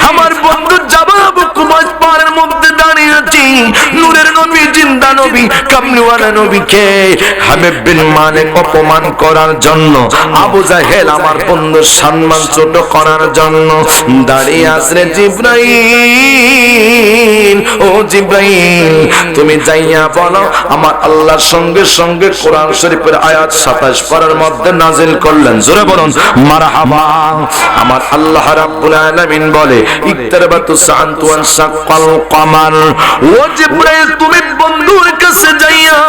S1: আমার বন্ধু জাবাল আবু কুবাইস পাহাড়ের মধ্যে দাঁড়িয়ে আছি, নূরের নবী, জিন্দা নবী, কামলিওয়ালা নবীকে হাবিব বিন মালিক অপমান করার জন্য, আবু জাহেল আমার বন্ধুর সম্মান ছোট করার জন্য দাঁড়িয়ে আছে। জিবরাইল ও জিবরাইল তুমি যাইয়া বলো আমার আল্লাহর সঙ্গে সঙ্গে কোরআন শরীফের আয়াত 27 পারার মধ্যে নাজিল করলেন। জোরে বলুন মারহাবা। আমার আল্লাহ রাব্বুল আলামিন বলে ইকতারাবাতু সাআতু ওয়ান শাক্কাল কমার। ও জিবরাইল তুমি বন্ধুর কাছে যাইয়া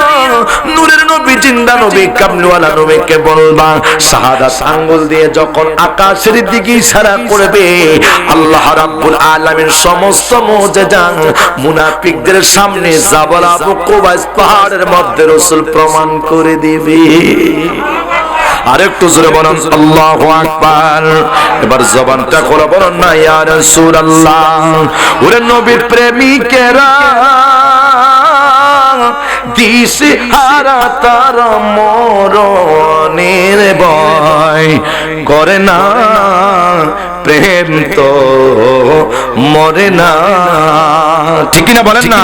S1: নূরের নবী, জিন্দা নবী, কামলিওয়ালা নবীকে বলবা শাহাদাত আঙ্গুল দিয়ে যখন আকাশের দিকে ইশারা করবে আল্লাহ রাব্বুল আলামিন সমস্ত মুজিজা মুনাফিকদের সামনে জাবাল আবু কুবাইস পাহাড়ের মধ্যে রাসূল প্রমাণ করে দিবে। আরেকটু জোরে বলুন আল্লাহু আকবার। এবার জবানটা খোলা বলুন না ইয়া রাসূলুল্লাহ। ওরে নবীর প্রেমিকেরা দিশে হারা তারা মরণের ভয় করে না, প্রেম তো মরে না। ঠিক না বলেন না?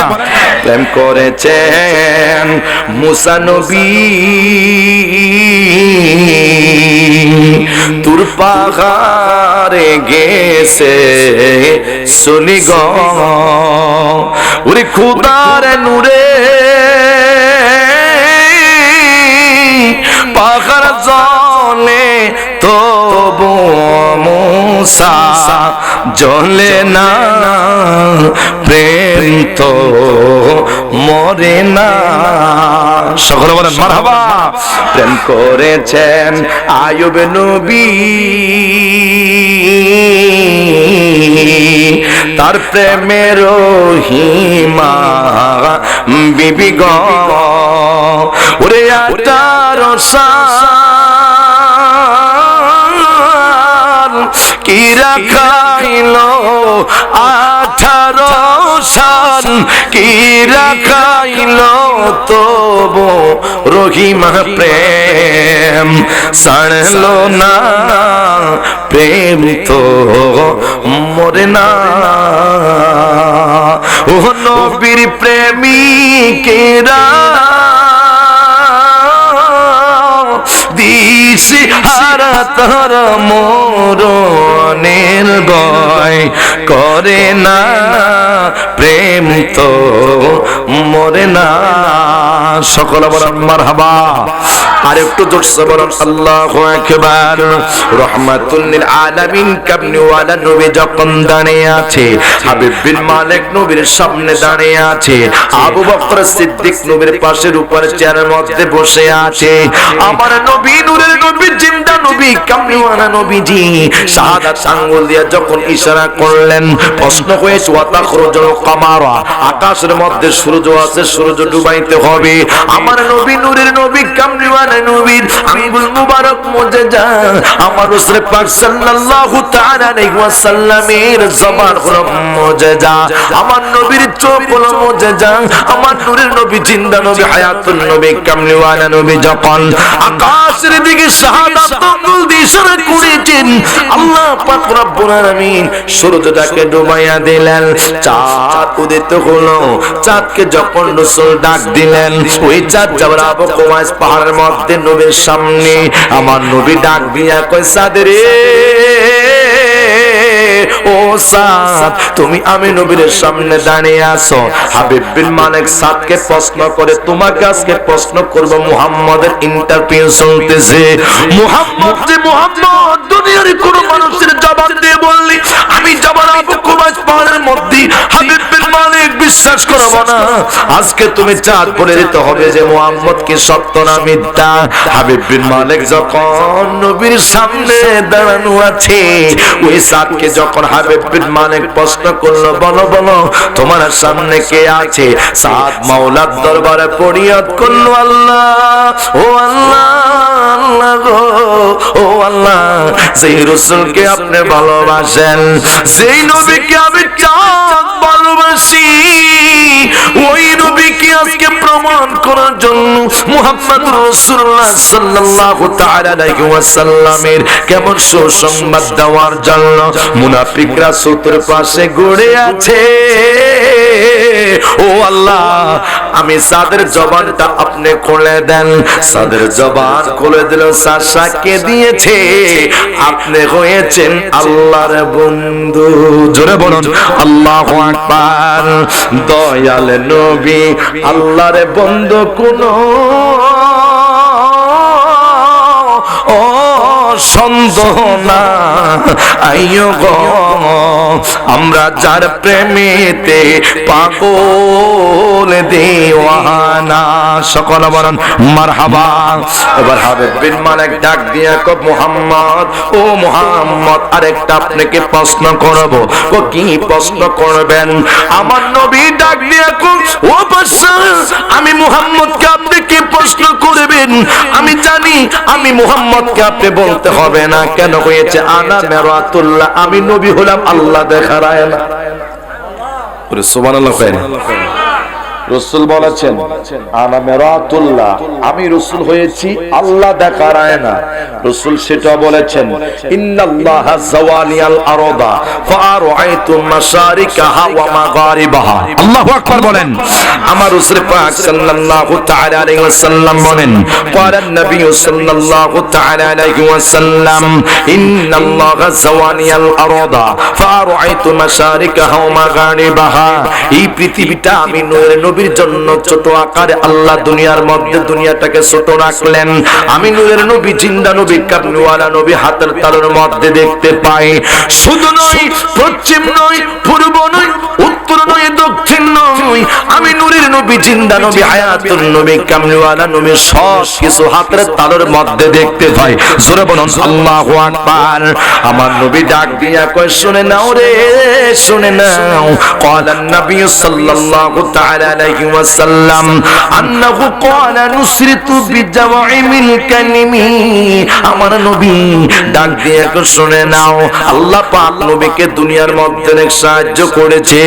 S1: প্রেম করেছেন মুসা নবী, তুর দূর পাহাড়ে গেছে চলি গো ওরে খোদার নূরে পাহাড় জলে তবু মুসা জ্বলে না প্রেম তো মরে না সকলে বলেন মারহাবা প্রেম করেছেন আইয়ুব নবী তার প্রেমের রহিমা বিবি গো ওরে 18 সাল কি রাখাইল 18 সাল কি রাখাইল তবু রহিমা প্রেম ছাড়লো না প্রেম তো মরে না ও নবীর প্রেমিকেরা দিশি হারা তার মরণের ভয় করে না প্রেম তো মরে না সকলে বলেন মারহাবা আর একটু জোরসে বলেন আল্লাহু আকবার রাহমাতুল লিল আলামিন কামলিওয়ালা নবী যখন দাঁড়িয়ে আছে হাবিব বিন মালিক নবীর সামনে দাঁড়িয়ে আছে আবু বকর সিদ্দিক নবীর পাশের উপর চেয়ারের মধ্যে বসে আছে আমার নবী নূরের নবী জিন্দা নবী কামলিওয়ালা নবীজি শাহাদাত আঙ্গুল দিয়ে যখন ইশারা করলেন প্রশ্ন হয়েছে ওয়া তাখরুজুল কামারা আকাশের মধ্যে সূর্য আছে সূর্য ডুবাইতে হবে আমার নবী নূরের নবী কামলিওয়ালা নবীর আঙ্গুল মুবারক মুজেজা আমার রাসূল পাক সাল্লাল্লাহু তাআলা আলাইহি ওয়াসাল্লামের জবান হলো মুজেজা আমার নবীর চোখ হলো মুজেজা আমার নূরের নবী জিন্দা নবী হায়াতুন নবী কামলিওয়ালা নবী যখন আকাশের দিকে শাহাদাত আঙ্গুল দিয়ে ইশারা করেছেন আল্লাহ পাক রব্বুল আলামিন সূর্যটাকে ডুবাইয়া দিলেন চাঁদ উদিত হলো চাঁদকে যখন রাসূল ডাক দিলেন ওই চাঁদ যাবার আবু কুবাইস পাহাড়ের মধ্যে নবীর সামনে আমার নবী ডাক দিয়া কয় চাঁদ রে ও চাঁদ তুমি আমি নবীর সামনে দাঁড়িয়ে আছো হাবিব বিন মালিক চাঁদকে প্রশ্ন করে তোমাকে আজকে প্রশ্ন করব মুহাম্মদের ইন্টারভিউ চলতেছে মুহাম্মদ যে মুহাম্মদ দুনিয়ার কোন মানুষের জবাব দিয়ে বললি আমি যাবার আবু কুবাইস পাহাড়ের মধ্যে হাবিব বিন মালিক বিশ্বাস করব না আজকে তুমি চাঁদ বলে দিতে হবে যে মুহাম্মদ কি সত্য না মিথ্যা হাবিব বিন মালিক যখন নবীর সামনে দাঁড়ানো আছে ওই চাঁদকে যখন হাবিব বিন মালিক প্রশ্ন করলো বলো বলো তোমার সামনে কে আছে চাঁদ মাওলার দরবারে ফরিয়াদ করলো আল্লাহ ও আল্লাহ আল্লাহ গো ও আল্লাহ যেই রাসূলকে আপনি ভালোবাসেন যেই নবীকে আমি চাঁদ ভালোবাসি ওই নবীকে আজকে প্রমাণ করার জন্য মুহাম্মদুর রাসূলুল্লাহ সাল্লাল্লাহু তাআলা আলাইহি ওয়াসাল্লামের কেমন সুসংবাদ দেওয়ার জন্য মুনাফিকরা সূত্রের পাশে গড়ে আছে ও আল্লাহ আমি সাদের জবানটা আপনি খুলে দেন সাদের জবান খুলে দিল সাশাকে দিয়েছে আপনি হয়েছেন আল্লাহর বন্ধু জোরে বলুন আল্লাহু আকবার দয়াল নবী আল্লাহর বন্ধু কোন ও সন্দেহ না আইয়ো গো আমরা যার প্রেমেতে পাগল দেওয়ানা সকলে বলেন মারহাবা এবার হাবিব বিন মালিক ডাক দিয়া কব মুহাম্মদ ও মুহাম্মদ আরেকটা আপনাকে প্রশ্ন করব ও কি প্রশ্ন করবেন আমার নবী ডাক দিয়া কব ও বাদশা আমি মুহাম্মদকে আপনি কি প্রশ্ন করবেন আমি জানি আমি মুহাম্মদকে আপনি বলতে হবে না কেন হয়েছে আনা মেরাতুল্লাহ আমি নবী হলাম আল্লাহ দেখার আয়না সুবহানাল্লাহ রাসূল বলেছেন আনা মেরাতুল্লাহ আমি রাসূল হয়েছি আল্লাহ দেখার আয়না। রাসূল সেটা বলেছেন, ইন্নাল্লাহা যাওয়ালিয়াল আরদা ফারাআইতু মাশারিকাহা ওয়া মাগারিবাহা। আল্লাহু আকবার বলেন। আমার রাসূল পাক সাল্লাল্লাহু তাআলা আলাইহি ওয়াসাল্লাম বলেন, ক্বালান নবী সাল্লাল্লাহু তাআলা আলাইহি ওয়াসাল্লাম, ইন্নাল্লাহা যাওয়ালিয়াল আরদা ফারাআইতু মাশারিকাহা ওয়া মাগারিবাহা। এই পৃথিবীটা আমি নূরের নবীর জন্য ছোট আকারে আল্লাহ দুনিয়ার মধ্যে দুনিয়াটাকে ছোট রাখলেন। আমি নূরের নবী, জিন্দা নবী, কামলিওয়ালা নবী হাতের তালুর মধ্যে দেখতে পাই। শুধু নয়, পশ্চিম নয়, পূর্ব নয়, উত্তর নয়, দক্ষিণ নয়, আমি নূরের নবী, জিন্দা নবী, হায়াতুন নবী, কামলিওয়ালা নবী সব কিছু হাতের তালুর মধ্যে দেখতে পাই। জোরে বলুন আল্লাহু আকবার। আমার নবী ডাক দিয়া কয়, শুনে নাও রে, শুনে নাও। ক্বালান নবী সাল্লাল্লাহু তাআলা আলাইহি ওয়াসাল্লাম আন্নাহু ক্বালা নুসরিতু বিজাওয়াইমিল কালিমি। আমার নবী ডাক দিয়ে শুনে নাও, আল্লাহ পাক নবীকে দুনিয়ার মধ্যে অনেক সাহায্য করেছে।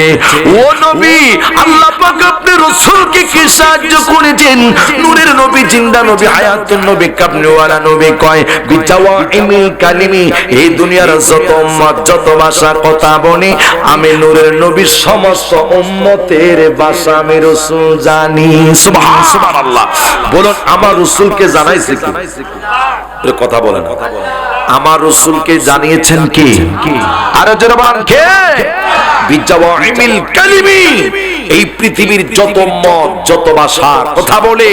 S1: ও নবী, আল্লাহ পাক আপনার রাসূলকে কি সাহায্য করেছেন? নূরের নবী, জিন্দা নবী, হায়াতুন নবী, কামলিওয়ালা নবী কয়, বিজাওয়াইমিল কালিমি। এই দুনিয়ার যত উম্মত, যত ভাষা কথা বলি, আমি নূরের নবীর সমস্ত উম্মতের ভাষা আমি রাসূল জানি। সুবহানাল্লাহ। বলুন, আমার রাসূলকে জানাইছে কি? কথা বলেন, আমার রাসূলকে জানিয়েছেন কি? আরে জনগণ, কে? বিজাওয়াইমিল কালিমি। এই পৃথিবীর যত মত, যত ভাষা কথা বলে,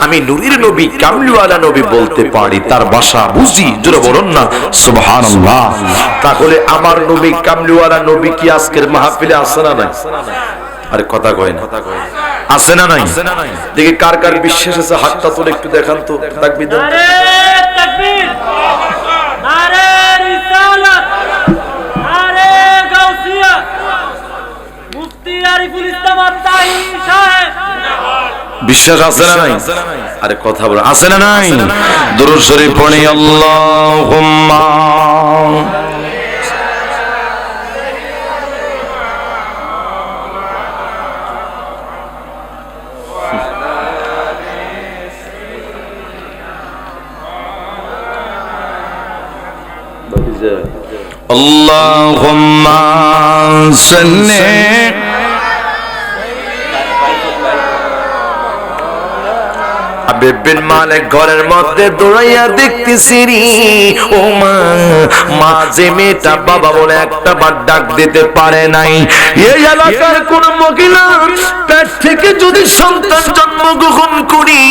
S1: আমি নূরের নবী, কামলিওয়ালা নবী বলতে পারি, তার ভাষা বুঝি। জোরে বলুন না সুবহানাল্লাহ। তাহলে আমার নবী, কামলিওয়ালা নবী কি আজকের মাহফিলে আছে না নাই? আরে কথা কয় না, আছে না নাই? দেখি কার কার বিশ্বাস আছে, হাতটা তুলে একটু দেখান তো। তাকবীর দেন।
S2: নারে তাকবীর, নারে রিসালাত, নারে গাউসিয়া, মুফতি আরিফুল ইসলাম আত্তাহি সাহেব।
S1: বিশ্বাস আছে না নাই? আরে কথা বল, আছে না নাই? দুরূদ শরীফ পড়ি, আল্লাহুম্মা اللهم صل বিন মালিক ঘরের মধ্যে দৌড়াইয়া দেখতেছি রে, ও মা, মা যে মেয়েটা বাবা বলে একটা বার ডাক দিতে পারে নাই। এই এলাকার কোন মহিলা পেট থেকে যদি সন্তান জন্মগ্রহণ করি,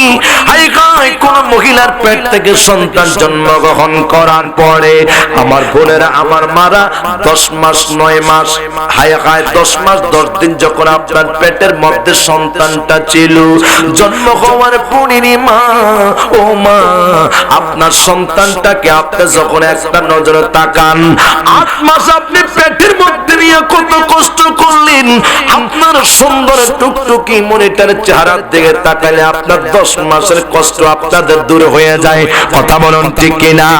S1: হায় হায়, কোন মহিলার পেট থেকে সন্তান জন্মগ্রহণ করার পরে আমার বোনেরা, আমার মারা 10 মাস 9 মাস, হায় হায় 10 মাস 10 দিন যখন আপনার পেটের মধ্যে সন্তানটা ছিল, জন্ম হওয়ার পরে মা, ও মা, আপনার সন্তানটাকে আপনি যখন একটা নজরে তাকান, 8 মাস আপনি পেটের মধ্যে নিয়ে কত কষ্ট করলেন, আপনার সুন্দর টুকটুকি মনিটার চেহারার দিকে তাকালে আপনার 10 মাসের কষ্ট আপনাদের দূর হয়ে যায়। কথা বলুন ঠিক কিনা?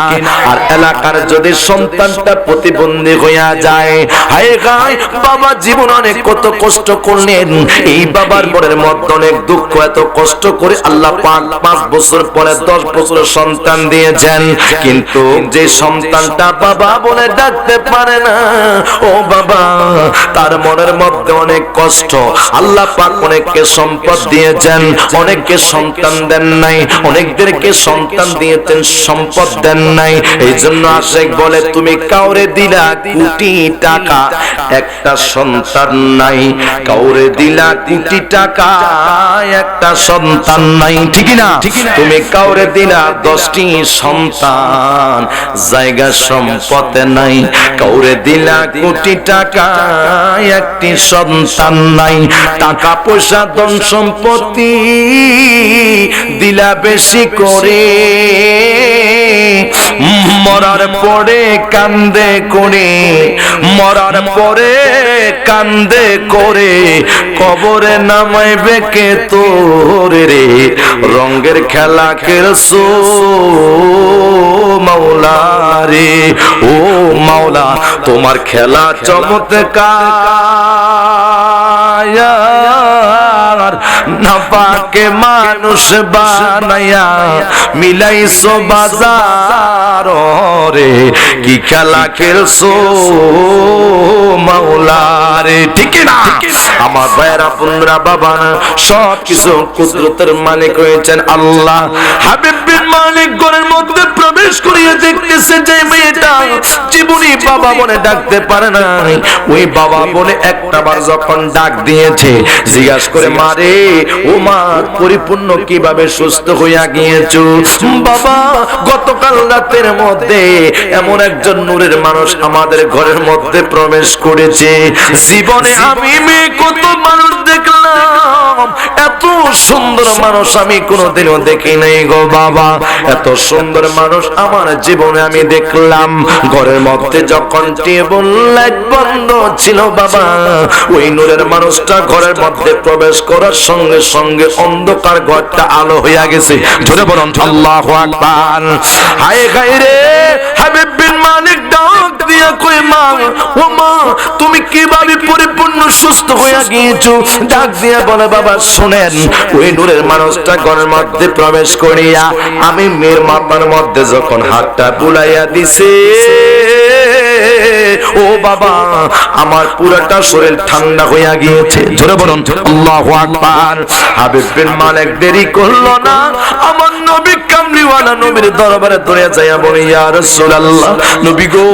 S1: আর এলাকার যদি সন্তানটা প্রতিবন্ধী হয়ে যায়, হায় হায়, বাবা জীবন অনেক কত কষ্ট করলেন, এই বাবার মনের মধ্যে অনেক দুঃখ, এত কষ্ট করে আল্লাহ পাক 5 বছর পরে 10 বছরের সন্তান দিয়েছেন, কিন্তু যে সন্তানটা বাবা বলে ডাকতে পারে না, ও বাবা, তার মনের মধ্যে অনেক কষ্ট। আল্লাহ পাক অনেককে সম্পদ দিয়েছেন, অনেককে সন্তান দেন নাই, অনেকদেরকে সন্তান দিয়েছেন, সম্পদ দেন নাই। এই জন্য আশেক বলে, তুমি কাউরে দিলা কোটি টাকা, একটা সন্তান নাই, কাউরে দিলা কোটি টাকা, একটা সন্তান নাই, ঠিক না? তুমি কাউরে দিলা 10টি সন্তান, জায়গা সম্পদ নাই, কাউরে দিলা কোটি টাকা, একটি সন্তান নাই। টাকা পয়সা ধন সম্পত্তি দিলা বেশি করে, মরার পরে কান্দে করে, মরার পরে কান্দে করে, কবরে নামাইবে কে তোরে রে, রঙের খেলা খেলছো মাওলা রে, ও মাওলা, তোমার খেলা চমৎকার, নাপাকে মানুষ বানাইয়া মিলাইছো বাজার রে, কি খেলা খেলছো মাওলা রে। ঠিক না আমার ভাইরা বোনরা বাবা, সব কিছু কুদরতের মালিক হয়েছেন আল্লাহ। হাবিব বিন মালিক ঘরের মধ্যে প্রবেশ করিয়ে দেখতেছে যে মেয়েটা জীবনী বাবা বলে ডাকতে পারে না। ওই বাবা বলে একটা বার যখন ডাক দিয়েছে, জিজ্ঞাসা করে মারে ও মা পরিপূর্ণ কিভাবে সুস্থ হইয়া গিয়েছো? বাবা গতকাল রাতের মধ্যে এমন একজন নূরের মানুষ আমাদের ঘরের মধ্যে প্রবেশ করেছে। জীবনে আমি মেয়ে কত মানুষ দেখলাম, এত সুন্দর মানুষ আমি কোনোদিনও দেখি নাই গো বাবা। এত সুন্দর মানুষ আমার জীবনে আমি দেখলাম। ঘরের মধ্যে যখন টেবিল লাইট বন্ধ ছিল বাবা, ওই নূরের মানুষটা ঘরের মধ্যে প্রবেশ করার সঙ্গে সঙ্গে অন্ধকার ঘরটা আলো হইয়া গেছে। জোরে বলুন আল্লাহু আকবার। হায় হায় রে, হাবিব বিন মালিক ডাক দিয়া কই মা, ও মা তুমি কিভাবে পরিপূর্ণ সুস্থ হইয়া গিয়েছো? ডাক দিয়া বলে বাবা শুনেন, ওই নূরের মানুষটা ঘরের মধ্যে প্রবেশ করিয়া আমি মেয়ের মাথার মধ্যে যখন হাতটা বুলাইয়া দিছে, ও বাবা আমার পুরোটা শরীর ঠান্ডা হইয়া গিয়েছে। জোরে বলুন আল্লাহু আকবার। হাবিব বিন মালিক দেরি করলো না, আমার নবী কামলিওয়ালা নবীর দরবারে দৌড়ে যাইয়া বলে ইয়া রাসূলুল্লাহ, নবী গো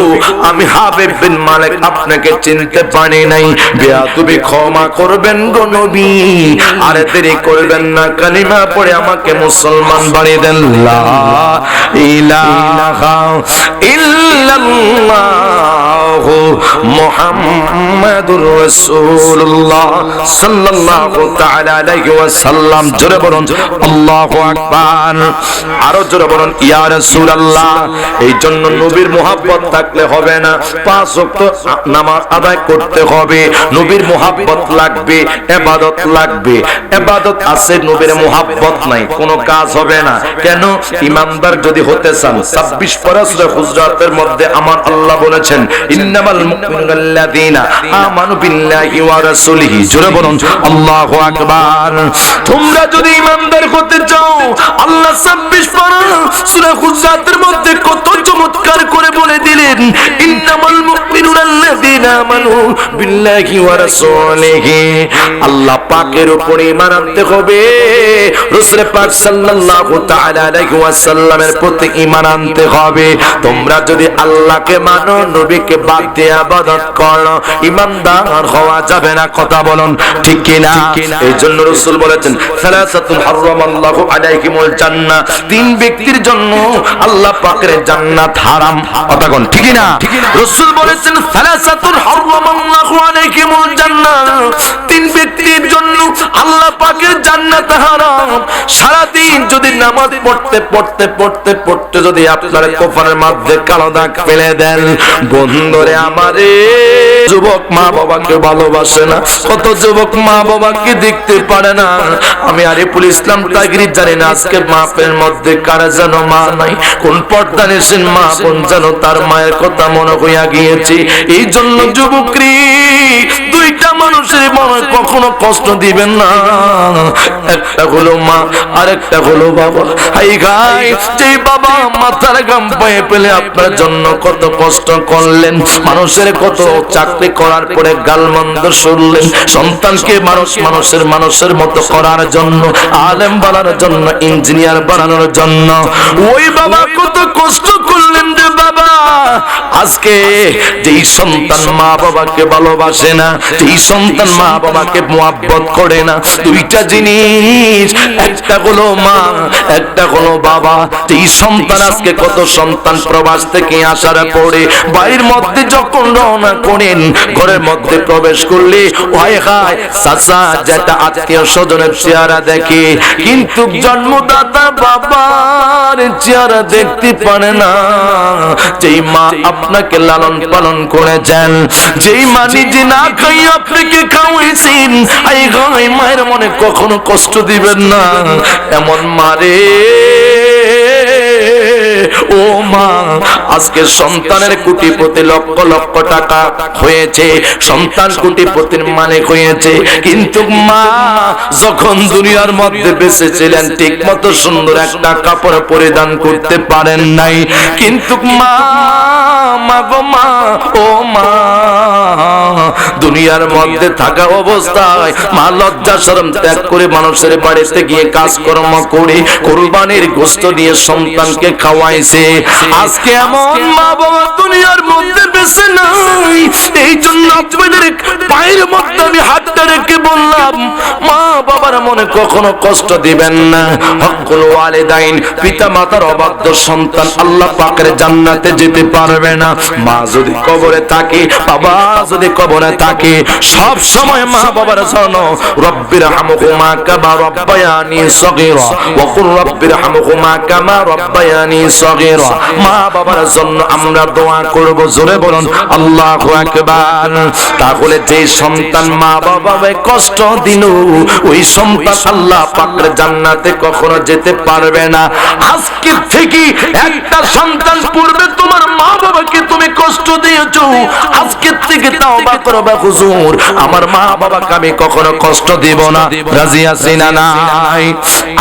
S1: আমি হাবিব বিন মালিক আপনাকে চিনতে পারি নাই, বেয়াদবি ক্ষমা করবেন গো নবী, আরে দেরি করবেন না, কালিমা পড়ে আমাকে মুসলমান বানিয়ে দেন। লা ইলাহা ইল্লাল্লাহু মুহাম্মাদুর রাসূলুল্লাহ সাল্লাল্লাহু তাআলা আলাইহি ওয়াসাল্লাম। জোরে বলুন আল্লাহু আকবার। আরো জোরে বলুন ইয়া রাসূলুল্লাহ। এই জন্য নবীর মুহাব্বত থাকলে হবে না, 5 ওয়াক্ত নামাজ আদায় করতে হবে, নবীর মুহাব্বত লাগবে, ইবাদত লাগবে। ইবাদত আছে, নবীর মুহাব্বত নাই, কোনো কাজ হবে না। কেন? ইমানদার যদি হতে চান 26 পারা সূরা হুজরাতের মধ্যে আমার আল্লাহ বলেছেন ইন্নামাল মুমিনুনা আল্লাযীনা আমানু বিল্লাহি ওয়া রাসূলিহি। জোরে বলুন আল্লাহু আকবার। তোমরা যদি ইমানদার হতে চাও, আল্লাহ 26 পারা সূরা হুজরাতের মধ্যে কত চমৎকার করে বলে দিলেন ইন্নামাল মুমিনুনা আল্লাযীনা আমানু বিল্লাহি ওয়া রাসূলিহি। আল্লাহ পাকের উপরে ঈমান আনতে হবে, রাসূল পাক সাল্লাল্লাহু তাআলা আলাইহি ওয়াসাল্লামের প্রতি ঈমান আনতে হবে। তোমরা যদি আল্লাহকে মানো, নবীকে বাদ দিয়ে ইবাদত করো, ঈমানদার হওয়া যাবে না। কথা বলুন ঠিক কি না? এই জন্য রাসূল বলেছেন সালাসাতুন হারামাল্লাহু আলাইহিমুল জান্নাহ, 3 ব্যক্তির জন্য আল্লাহ পাকের জান্নাত হারাম। কথা কোন ঠিক কি না? রাসূল বলেছেন সালাসাতুন হারামাল্লাহু আলাইহিমুল জান্নাহ, 3 ব্যক্তির জন্য আল্লাহ পাকের জান্নাত হারাম। সারা দিন যদি নামাজ পড়তে পড়তে পড়তে পড়তে যদি আপনার কপালের মধ্যে কালো দাগ ফেলে দেন, বন্ধুরে আমারে যুবক মা বাবাকে ভালোবাসে না, কত যুবক মা বাবাকে দেখতে পারে না। আমি আরিফুল ইসলাম তাগরি জানি না আজকে মাপের মধ্যে কার যেন মা নাই, কোন পর্দা নিছেন মা বোন যেন তার মায়ের কথা মনে হইয়া গিয়েছে। এই জন্য যুবকরি দুইটা মানুষের মনে কখনো কষ্ট দিবেন না, একটা হলো মা আরেকটা হলো বাবা। হাই গাই, যে বাবা মাথার গাম পায়ে পেলে আপনার জন্য কত কষ্ট করলেন, মানুষের কত চাকরি করার পরে গালমন্দ শুনলেন, সন্তানকে মানুষের মতো করার জন্য, আলেম বানানোর জন্য, ইঞ্জিনিয়ার বানানোর জন্য ওই বাবা কত কষ্ট করলেন রে বাবা। আজকে যেই সন্তান মা বাবাকে ভালোবাসে না, যেই সন্তান মা বাবাকে মুহাব্বত করে না, দুইটা জিনিস, একটা হলো মা একটা হলো বাবা। যেই সন্তান আজকে কত সন্তান প্রবাস থেকে আসার পরে বাড়ির মধ্যে যখন রওনা করেন, ঘরের মধ্যে প্রবেশ করলে হায় হায় চাচা যেটা আত্মীয় স্বজনের চেহারা দেখে, কিন্তু জন্মদাতা বাবার চেহারা দেখতে পারে না। যেই মা আপনাকে লালন পালন করেছেন, যেই মা নিজে না খাই আপনাকে খাওয়াইছেন, আই গায় মায়ের মনে কখনো কষ্ট দিবেন না। এমন মারে ও মা আজকে সন্তানের কোটিপতি, লক্ষ লক্ষ টাকা হয়েছে, সন্তান কোটিপতির মালিক হয়েছে, কিন্তু মা যখন দুনিয়ার মধ্যে বেঁচে ছিলেন ঠিক মতো সুন্দর একটা কাপড় পরিধান করতে পারেন নাই। কিন্তু মা, মাগো মা, ও মা, দুনিয়ার মধ্যে থাকা অবস্থায় মা লজ্জা শরম ত্যাগ করে মানুষের বাড়িতে গিয়ে কাজকর্ম করে কুরবানির গোশত দিয়ে সন্তানকে খাওয়াইছে। আজকে এমন মা বাবা দুনিয়ার মধ্যে বেঁচে নাই। এই জন্য আপনাদের পায়ের মধ্যে আমি হাতটা রেখে বললাম, মা বাবার মনে কখনো কষ্ট দিবেন না। হক্কুল ওয়ালিদাইন, পিতা মাতার অবাধ্য সন্তান আল্লাহ পাকের জান্নাতে যেতে পারবে না। মা যদি কবরে থাকে, বাবা যদি কবরে থাকে, সব সময় মা বাবার জন্য রব্বির হামহুমা কামা রব্বায়ানি সগীরা ওয়া কুর রব্বির হামহুমা কামা রব্বায়ানি সগীরা। মা বাবার জন্য আমরা দোয়া করব, জোরে বলুন আল্লাহু আকবার। তাহলে যে সন্তান মা বাবাকে কষ্ট দিল, ওই সন্তান আল্লাহ পাকের জান্নাতে কখনো যেতে পারবে না। আজকে থেকে একটা সন্তান পূর্বে তোমার মা বাবাকে তুমি কষ্ট দিয়েছো, আজকে থেকে তওবা করবে, হুজুর আমার মা বাবাকে আমি কখনো কষ্ট দিব না। রাজি আছি না নাই?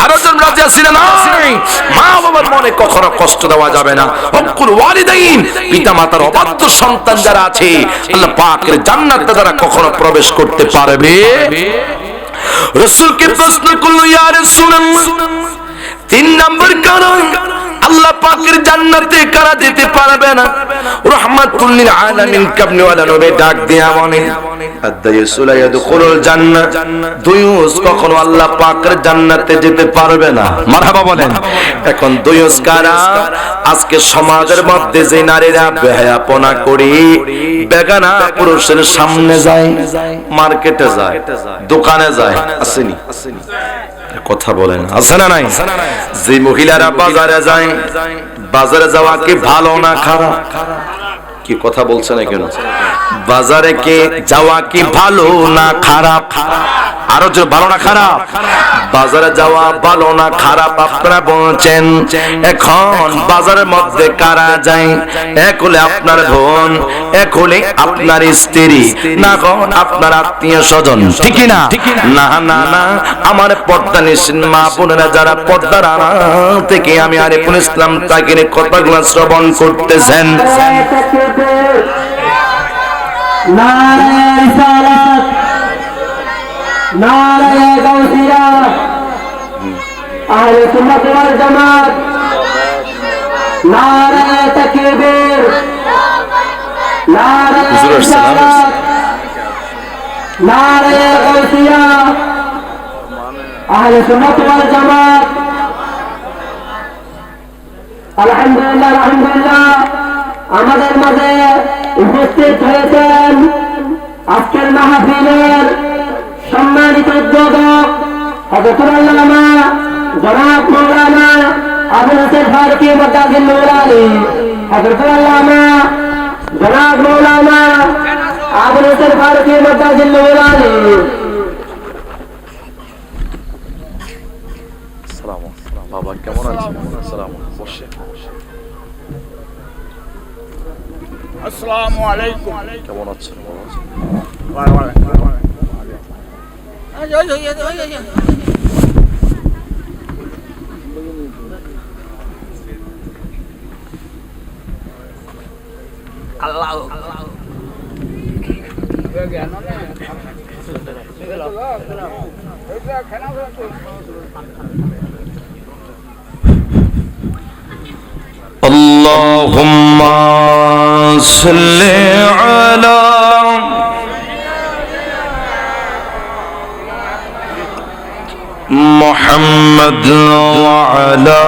S1: আরো জন রাজি আছি না নাই? মা বাবার মনে কখনো কষ্ট দেওয়া যাবে না। হক্কুল ওয়ালিদাইন, পিতা মাতার অবাধ্য সন্তান যারা আছে আল্লাহ পাকের জান্নাতে তারা কখনো প্রবেশ করতে পারবে। রাসূলকে প্রশ্ন করলো, ইয়া রাসূলুল্লাহ, 3 নম্বর কারণ আল্লাহ পাকের জান্নাতে কারা যেতে পারবে না? রাহমাতুল লিল আলামিন কাবনে ওয়ালা নবী ডাক দিয়া বলেন, আদ-দায়ুসুলা ইয়াদখুলুল জান্নাহ, দুয়ুস কখনো আল্লাহ পাকের জান্নাতে যেতে পারবে না। মারহাবা বলেন। এখন দুয়ুস কারা? আজকে সমাজের মধ্যে যে নারীরা বেহায়াপনা করে বেগানা পুরুষের সামনে যায়, মার্কেটে যায়, দোকানে যায়, আসেনি? কথা বলেন, আছে না নাই? যে মহিলারা বাজারে যায়, বাজারে যাওয়া কি ভালো না খারাপ? কি কথা বলছেন না কেন? বাজারে কে যাওয়া কি ভালো না খারাপ? আরো যে ভালো না খারাপ? বাজারে যাওয়া ভালো না খারাপ আপনারা বলছেন। এখন বাজারের মধ্যে কারা যায়? এক হলে আপনার বোন, এক হলে আপনার স্ত্রী, না কোন আপনার আত্মীয় স্বজন, ঠিক না? না না না, আমার পর্দা নিশিন মা বোনেরা যারা পর্দার আড়াল থেকে আমি আরিফুল ইসলাম তাকিনের কথাগুলো শ্রবণ করতেছেন,
S3: নারে রিসালাত, নারে গাউসিয়া, আহলে সুন্নাত ওয়াল জামাত, নারে তাকবীর, নারে রিসালাত, নারে গাউসিয়া, আহলে সুন্নাত ওয়াল জামাত। আলহামদুলিল্লাহ, আলহামদুলিল্লাহ, আমাদের মাঝে উপস্থিত হয়েছেন আজকের মাহফিলের সম্মানিত উদ্বোধক হযরতুল আল্লামা জনাব মাওলানা আবুল হাসান ফারুকী মাদাজিল্লুল আলী, হযরতুল আল্লামা জনাব মাওলানা আবুল হাসান ফারুকী মাদাজিল্লুল আলী।
S1: বাবা কেমন আছেন? আসসালামু
S4: আসসালামু আলাইকুম।
S1: কেমন আছেন বাবা?
S4: আল্লাহ
S1: اللهم صل على محمد وعلى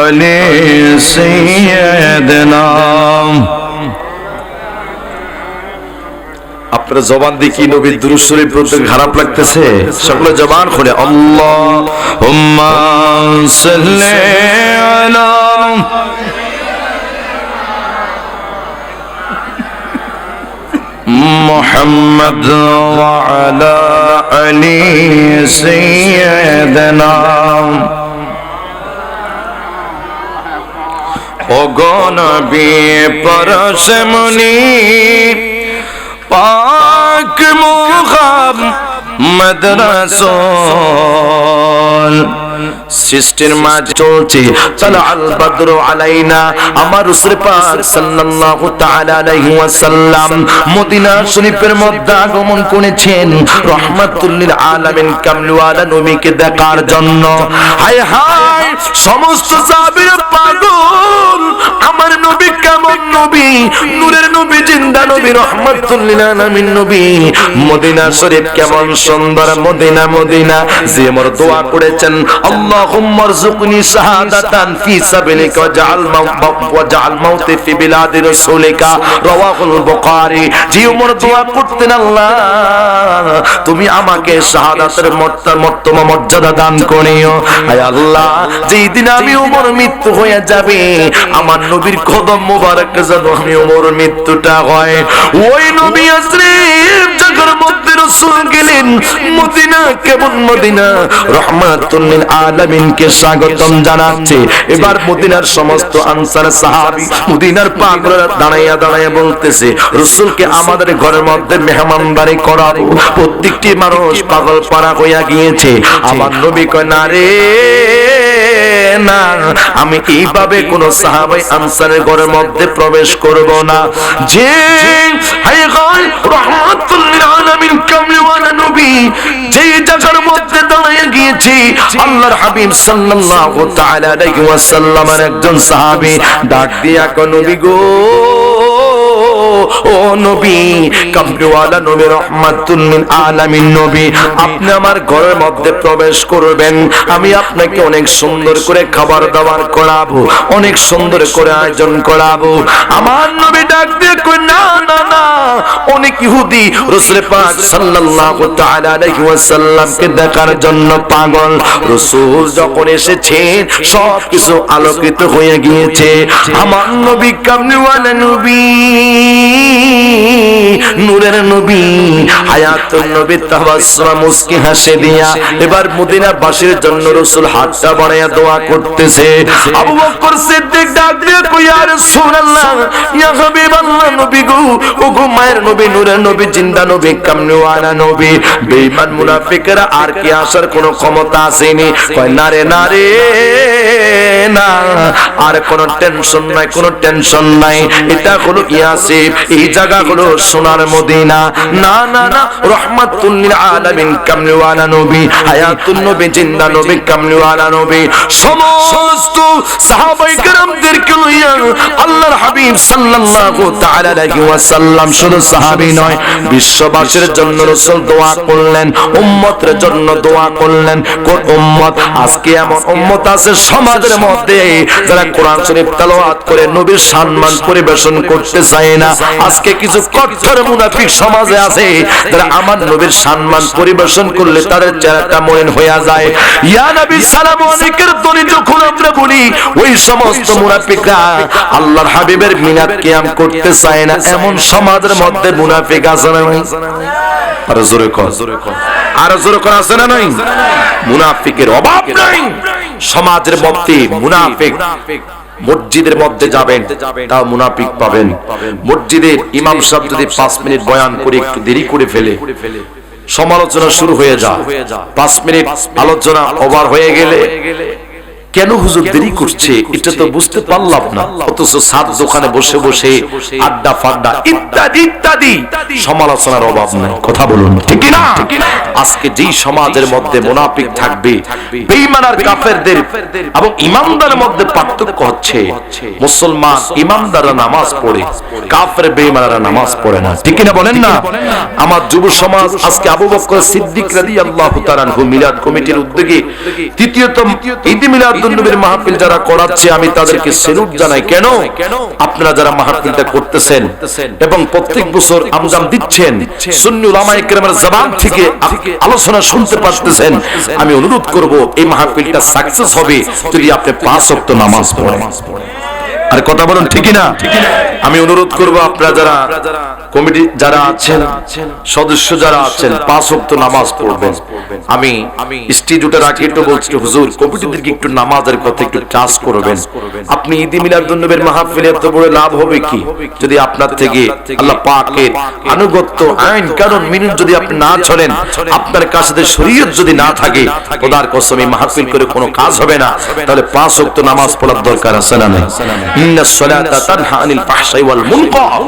S1: آل سيدنا। আপনার জবান দিয়ে কি নবীর দুরূদ শরীফ পড়তে খারাপ লাগতেছে? সকলে জবান খুলে আল্লাহুম্মা সাল্লি আলা মুহাম্মদ ওয়া আলা আলি সাইয়্যিদিনা। ও গো নবী পরশমনি পাক মুহাম্মদ রাসূল সৃষ্টির মাঝে চলছে তালা আল বদরু আলাইনা আমার রাসূল পাক সাল্লাল্লাহু তাআলা আলাইহি ওয়াসাল্লাম মদিনা শরীফের মধ্যে আগমন করেছেন রাহমাতুল লিল আলামিন কামলিওয়ালা নবীকে দেখার জন্য। হায় হায় সমস্ত সাহাবীরা পাগল, আমার নবী কেমন নবী, নূরের নবী, জিন্দা নবী, রাহমাতুল লিল আলামিন নবী। মদিনা শরীফ কেমন সুন্দর, মদিনা মদিনা যে মোর দোয়া করেছেন আল্লাহুম্মা রযুকনি শাহাদাতান ফি সাবিলিকা ওয়াজআল মাউতি ফি বিলাদি রাসূলিকা রাওয়াহুল বুখারী। যে মোর দোয়া করতেন আল্লাহ তুমি আমাকে শাহাদাতের মর্যাদা দান করিও। হায় আল্লাহ যেই দিন আমি ওমর মৃত্যু হয়ে যাবে, আমার নবীর কদম মোবারক যেন আমি ওমর মৃত্যুটা হয়। ওই নবী আসরিফ জায়গার মধ্যে রাসূল গেলেন মদিনা, কেমন মদিনা, রাহমাতুল লিল আলামিনকে স্বাগতম জানাচ্ছে। এবার মদিনার সমস্ত আনসার সাহাবী মদিনার পাগলরা দাঁড়াইয়া দাঁড়াইয়া বলতেছে রাসূলকে আমাদের ঘরের মধ্যে মেহমানদারি করাবো। প্রত্যেকটি মানুষ পাগল পারা হইয়া গিয়েছে। আমার নবী কয় না রে না, আমি এইভাবে কোন সাহাবাই আনসারের ঘরের মধ্যে প্রবেশ করব না। যে হায় হায় রাহমাতুল লিল আলামিন কামলিওয়ালা নবী যেই জায়গার মধ্যে দাঁড়িয়ে গিয়েছে, আল্লাহর হাবিব সাল্লাল্লাহু তাআলা আলাইহি ওয়াসাল্লামের একজন সাহাবী ডাক দিয়া কয় নবী গো, ও নবী, কামলিওয়ালা নবী, রাহমাতুল লিল আলামিন নবী, আপনি আমার ঘরের মধ্যে প্রবেশ করবেন, আমি আপনাকে অনেক সুন্দর করে খাবার দাবার করাবো, অনেক সুন্দর করে আয়োজন করাবো। আমার নবী ডাক দিয়ে কই না না না, অনেক ইহুদি রাসূল পাক সাল্লাল্লাহু তাআলা আলাইহি ওয়াসাল্লামকে দেখার জন্য পাগল। রাসূল যখন এসেছেন সবকিছু আলোকিত হয়ে গিয়েছে। আমার নবী কামলিওয়ালা নবী, নূরের নবী, হায়াতুন নবী তাবাসসুম মুস্কি হাসি দিয়া এবার মদিনা বাসীর জন্য রাসূল হাতটা বাড়ায়া দোয়া করতেছে। আবু বকর সিদ্দিক ডাক দিয়ে কই ইয়া রাসূলুল্লাহ, ইয়া হাবিবাল্লাহ, নবী গো, ও গো মায়ের নবী, নূরের নবী, জিন্দা নবী, কামলিওয়ালা নবী, বেঈমান মুনাফিকরা আর কি আসার কোনো ক্ষমতা আসেনি? কয় না রে না রে না, আর কোনো টেনশন নাই, কোনো টেনশন নাই, এটা হলো ইয়াসিফ, এই জায়গা হলো সোনার মদিনা। না না না, রাহমাতুল লিল আলামিন কামলিওয়ালা নবী, হায়াতুন নবী, জিন্দা নবী, কামলিওয়ালা নবী, সমস্ত সাহাবায়ে কেরামদেরকে লইয়া আল্লাহর হাবিব সাল্লাল্লাহু তাআলা আলাইহি ওয়াসাল্লাম শুধু সাহাবী নয় বিশ্ববাসীর জন্য রাসূল দোয়া করলেন, উম্মতের জন্য দোয়া করলেন। কোন উম্মত? আজকে এমন উম্মত আছে সমাজের মধ্যে যারা কোরআন শরীফ তেলাওয়াত করে নবীর সম্মান পরিবেশন করতে চায় না। আজকে কিছু কঠোর মুনাফিক সমাজে আছে যারা আমার নবীর সম্মান পরিবেশন করলে তাদের চেহারাটা মলিন হয়ে যায়। ইয়া নবী সালাম আলাইকুম ধ্বনি যখন আমরা বলি, ওই সমস্ত মুনাফিকরা আল্লাহর হাবিবের মিলাদ কিয়াম করতে চায় না। এমন সমাজের মধ্যে মুনাফিক আছে না নাই? আর জোরে কর, আর জোরে কর, আছে না নাই? মুনাফিকের অভাব নাই সমাজের মধ্যে। মুনাফিক মসজিদের মধ্যে যাবেন তাও মুনাফিক পাবেন। মসজিদের ইমাম সাহেব যদি 5 মিনিট বয়ান করে একটু দেরি করে ফেলে, সমালোচনা শুরু হয়ে যায়। 5 মিনিট আলোচনা ওভার হয়ে গেলে কেন হুজুর দেরি করছে এটা তো বুঝতে পারলাম না, অথচ সাত দোকানে বসে বসে আড্ডা ফাড্ডা ইত্যাদি ইত্যাদি সমালোচনার অভাব নাই। কথা বলুন ঠিক না? আজকে যেই সমাজের মধ্যে মুনাফিক থাকবে, বেঈমান আর কাফেরদের এবং ইমানদারের মধ্যে পার্থক্য হচ্ছে মুসলমান ইমানদাররা নামাজ পড়ে, কাফের বেঈমানরা নামাজ পড়ে না। ঠিক না বলেন না? আমার যুব সমাজ আজকে আবু বকর সিদ্দিক রাদিয়াল্লাহু তাআলা আনহু মিলাদ কমিটির উদ্যোগে তৃতীয়তম ঈদ মিলাদ নবীর মাহফিল যারা করাচ্ছে, আমি তাদেরকে সেলুট জানাই। কেন? আপনারা যারা মাহফিলটা করতেছেন এবং প্রত্যেক বছর আমজাম দিচ্ছেন, সুন্নি উলামায়ে কেরামের জবান থেকে আলোচনা শুনতে পারতেছেন, আমি অনুরোধ করব এই মাহফিলটা সাকসেস হবে যদি আপনি 5 ওয়াক্ত নামাজ পড়েন। আর কথা বলুন ঠিক না? আমি অনুরোধ করব আপনারা যারা কমিটি যারা আছেন, সদস্য যারা আছেন, 5 ওয়াক্ত নামাজ পড়বেন। আমি স্টেজ উঠার আগে একটু বলছি, হুজুর কমিটিদেরকে একটু নামাজের কথা একটু টাচ করবেন। আপনি ঈদ মিলাদুন্নবীর মাহফিলে এত বড় লাভ হবে কি যদি আপনার থেকে আল্লাহ পাকের আনুগত্য, আইন কানুন মেনে যদি আপনি না চলেন, আপনার কাছে শরীয়ত যদি না থাকে, খোদার কসম এই মাহফিল করে কোনো কাজ হবে না। তাহলে 5 ওয়াক্ত নামাজ পড়ার দরকার আছে না নাই? ইন্নাস সালাতা তানহা আনিল ফাহশাই ওয়াল মুনকার,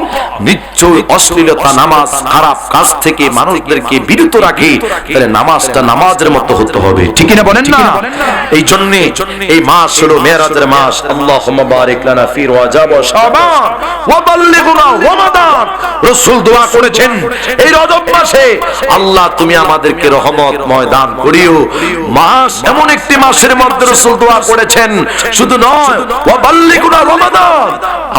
S1: নিশ্চয় অশ্লীলতা, নামাজ খারাপ কাজ থেকে মানুষদেরকে বিরত রাখে। তাহলে নামাজটা নামাজের মতো হতে হবে, ঠিক না বলেন না? এই জন্য এই মাস হলো মেরাজের মাস। আল্লাহুম্মা বারিক লানা ফি রজব ওয়া শাবান ওয়া বাল্লিগনা রমাদান। রাসূল দোয়া করেছেন এই রজব মাসে, আল্লাহ তুমি আমাদেরকে রহমতময় দান করিও। মাস এমন একটি মাসের মধ্যে রাসূল দোয়া করেছেন, শুধু নয় ওয়া বাল্লিগনা রমাদান,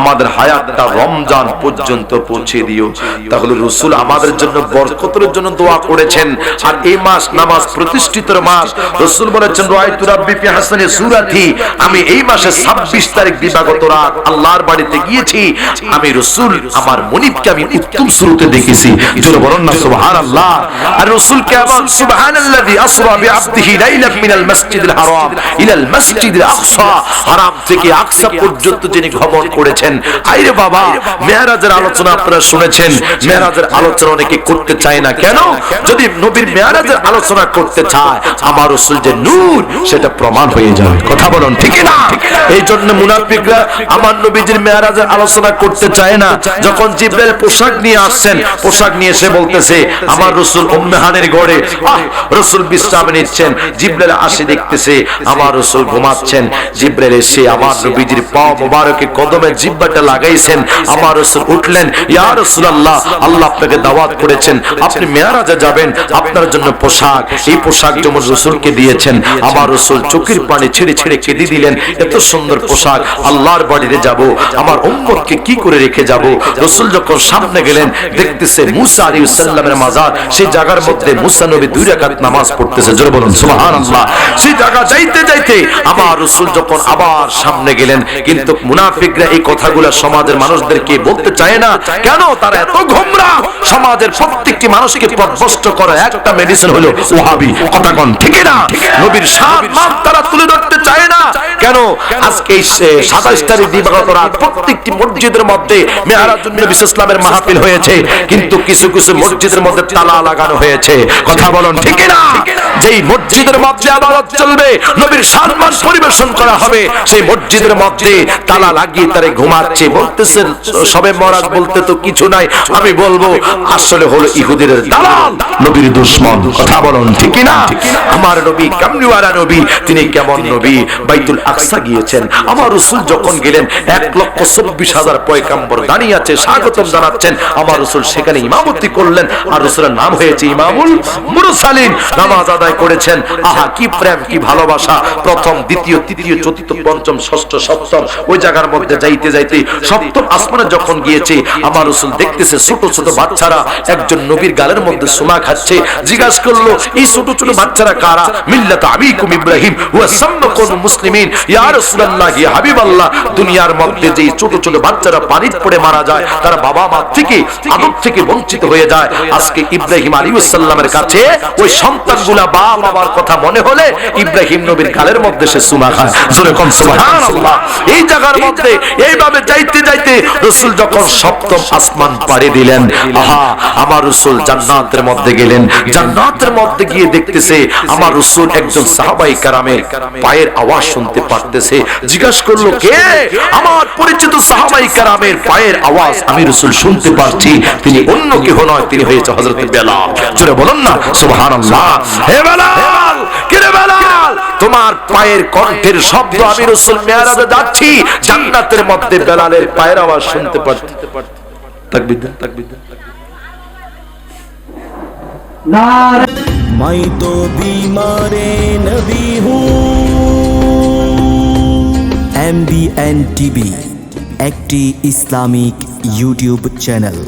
S1: আমাদের হায়াতটা রমজান পর্যন্ত পৌঁছে দিও। তাহলে রাসূল আমাদের জন্য বরকতের জন্য দোয়া করেছেন। আর এই মাস নামাজ প্রতিষ্ঠিতের মাস। রাসূল বলেছেন রাআইতু রাব্বি ফি হাসানি সূরাতি, আমি এই মাসে 26 তারিখ দিবাগত রাত আল্লাহর বাড়িতে গিয়েছি, আমি রাসূল আমার মনিবকে আমি উত্তম সুরতে দেখেছি। জোরে বলুন না সুবহানাল্লাহ। আর রাসূলকে আবার সুবহানাল্লাযী আসরা বিআবদিহি লাইলাম মিনাল মাসজিদিল হারাম ইলাল মাসজিদিল আকসা, হারাম থেকে আকসা পর্যন্ত যিনি ভ্রমণ করেছেন। আইরে বাবা, মেরাজের আলোচনা আপনারা শুনেছেন, মেরাজের আলোচনা অনেকে করতে চায় না কেন? যদি নবীর মেরাজের আলোচনা করতে চায়, আমার রাসূল যে নূর সেটা প্রমাণ হয়ে যাবে। কথা বলুন ঠিক না? এই জন্য মুনাফিকরা আমার নবীজির মেরাজের আলোচনা করতে চায় না। যখন জিবরাইল পোশাক নিয়ে আসছেন, পোশাক নিয়ে এসে বলতেছে আমার রাসূল উম্মে হানির ঘরে রাসূল বিশ্রাম নিচ্ছেন, জিবরাইল আসে দেখতেছে আমার রাসূল ঘুমাচ্ছেন। জিবরাইল এসে আমার নবীজির পা মোবারকে কদমে জিহ্বাটা লাগাইছেন। আমার রাসূল উঠলেন, ইয়া রাসূলুল্লাহ, আল্লাহ আপনাকে দাওয়াত করেছেন, আপনি মেরাজে যাবেন, আপনার জন্য পোশাক, এই পোশাক যেমন রাসূলকে দিয়েছেন। আমার রাসূল চোখের পানি ছেড়ে ছেড়ে কেঁদে দিলেন, এত সুন্দর পোশাক, আল্লাহর বাড়িতে যাব, আমার উম্মতকে কি করে রেখে যাব? রাসূল যখন সামনে গেলেন, দেখতেছে মুসা আলাইহিস সালামের মাজার, সেই জায়গার মধ্যে মুসা নবী 2 রাকাত নামাজ পড়তেছে। জোরে বলুন সুবহানাল্লাহ। সেই জায়গা যাইতে যাইতে আমার রাসূল যখন আবার সামনে গেলেন, কিন্তু মুনাফিকরা এই কথাগুলো সমাজের মানুষদেরকে বলতে চায় না কেন? তারা এত গোমরা, সমাজের প্রত্যেকটি মানুষকে পথভ্রষ্ট করার একটা মেডিসিন হলো ওয়াহাবি। কথা কোন ঠিক না? নবীর শান মান তারা তুলে ধরতে চায় না কেন? আজকে 27 তারিখ দিবাগত রাত প্রত্যেকটি মসজিদের মধ্যে মেরাজুন নবী ইসলামের মাহফিল হয়েছে, কিন্তু কিছু কিছু মসজিদের মধ্যে তালা লাগানো হয়েছে। কথা বলুন ঠিক না? যেই মসজিদের মধ্যে ইবাদত চলবে, নবীর সম্মান পরিবেশন করা হবে, সেই মসজিদের মধ্যে তালা লাগিয়ে তারা ঘুমাচ্ছে। বলতেছেন সবে মরাজ বলতে তো কিছু নাই, আমি বলবো আসলে হলো ইহুদির দালাল, নবীর দুশমন। কথা বলুন ঠিক না? আমার নবী কামলিওয়ালা নবী, তিনি কেমন নবী? বাইতুল আকসা গিয়েছেন। আমার রাসূল যখন গেলেন, 1,24,000 পয়গম্বর দাঁড়িয়ে আছে, স্বাগতম জানাচ্ছেন। আমার রাসূল সেখানে ইমামতি করলেন, আর রাসূলের নাম হয়েছে ইমামুল মুরসালিন। নামাজ আদায় করেছেন। আহা কি প্রেম, কি ভালোবাসা! প্রথম, দ্বিতীয়, তৃতীয়, চতুর্থ, পঞ্চম, ষষ্ঠ, সপ্তম, ওই জায়গার মধ্যে যাইতে যাইতে সপ্তম আসমানে যখন গিয়েছে, আমার রাসূল দেখতেছে ছোট ছোট বাচ্চারা একজন নবীর গালের মধ্যে সুমা খাচ্ছে। জিজ্ঞাসা করলো, এই ছোট ছোট বাচ্চারা কারা? মিল্লাত আবিকুম ইব্রাহিম ওয়া সাম্মাকুম মুসলিমিন। ইয়া রাসূলুল্লাহ, ইয়া হাবিবাল্লাহ, দুনিয়ার মধ্যে যে ছোট ছোট বাচ্চারা পানিতে পড়ে মারা যায়, তারা বাবা মা থেকে আদর থেকে বঞ্চিত হয়ে যায়। আজকে ইব্রাহিম আলাইহিস সালামের কাছে ওই সন্তানগুলা বাবার কথা মনে হলে ইব্রাহিম নবীর গালের মধ্যে সে সুমা খায়। জোরে কোন সুবহানাল্লাহ। এই জায়গার মধ্যে এইভাবে যাইতে যাইতে রাসূল যখন সপ্তম আসমান পাড়ি দিলেন, আহা আমার রাসূল জান্নাতের মধ্যে গেলেন। জান্নাতের মধ্যে গিয়ে দেখতেছে আমার রাসূল একজন সাহাবায়ে কেরামের পায়ের আওয়াজ শুনতে পারতেছে। জিজ্ঞাসা করলো, কে? আমার পরিচিত সাহাবায়ে কেরামের পায়ের আওয়াজ আমি রাসূল শুনতে পারছি। তিনি অন্য কেউ নয়, তিনি হয়েছে হযরত বেলাল। জোরে বলুন না সুবহানাল্লাহ। হে বেলাল, কে রে বেলাল? তোমার পায়ের কণ্ঠের শব্দ আমি রাসূল মেরাজে যাচ্ছি, জান্নাতের মধ্যে বেলালের পায়ের আওয়াজ শুনতে পাচ্ছি। তাকবীর দেন, তাকবীর দেন।
S5: मैं तो बीमारे नबी हूँ। MBN TV একটি ইসলামিক ইউটিউব চ্যানেল।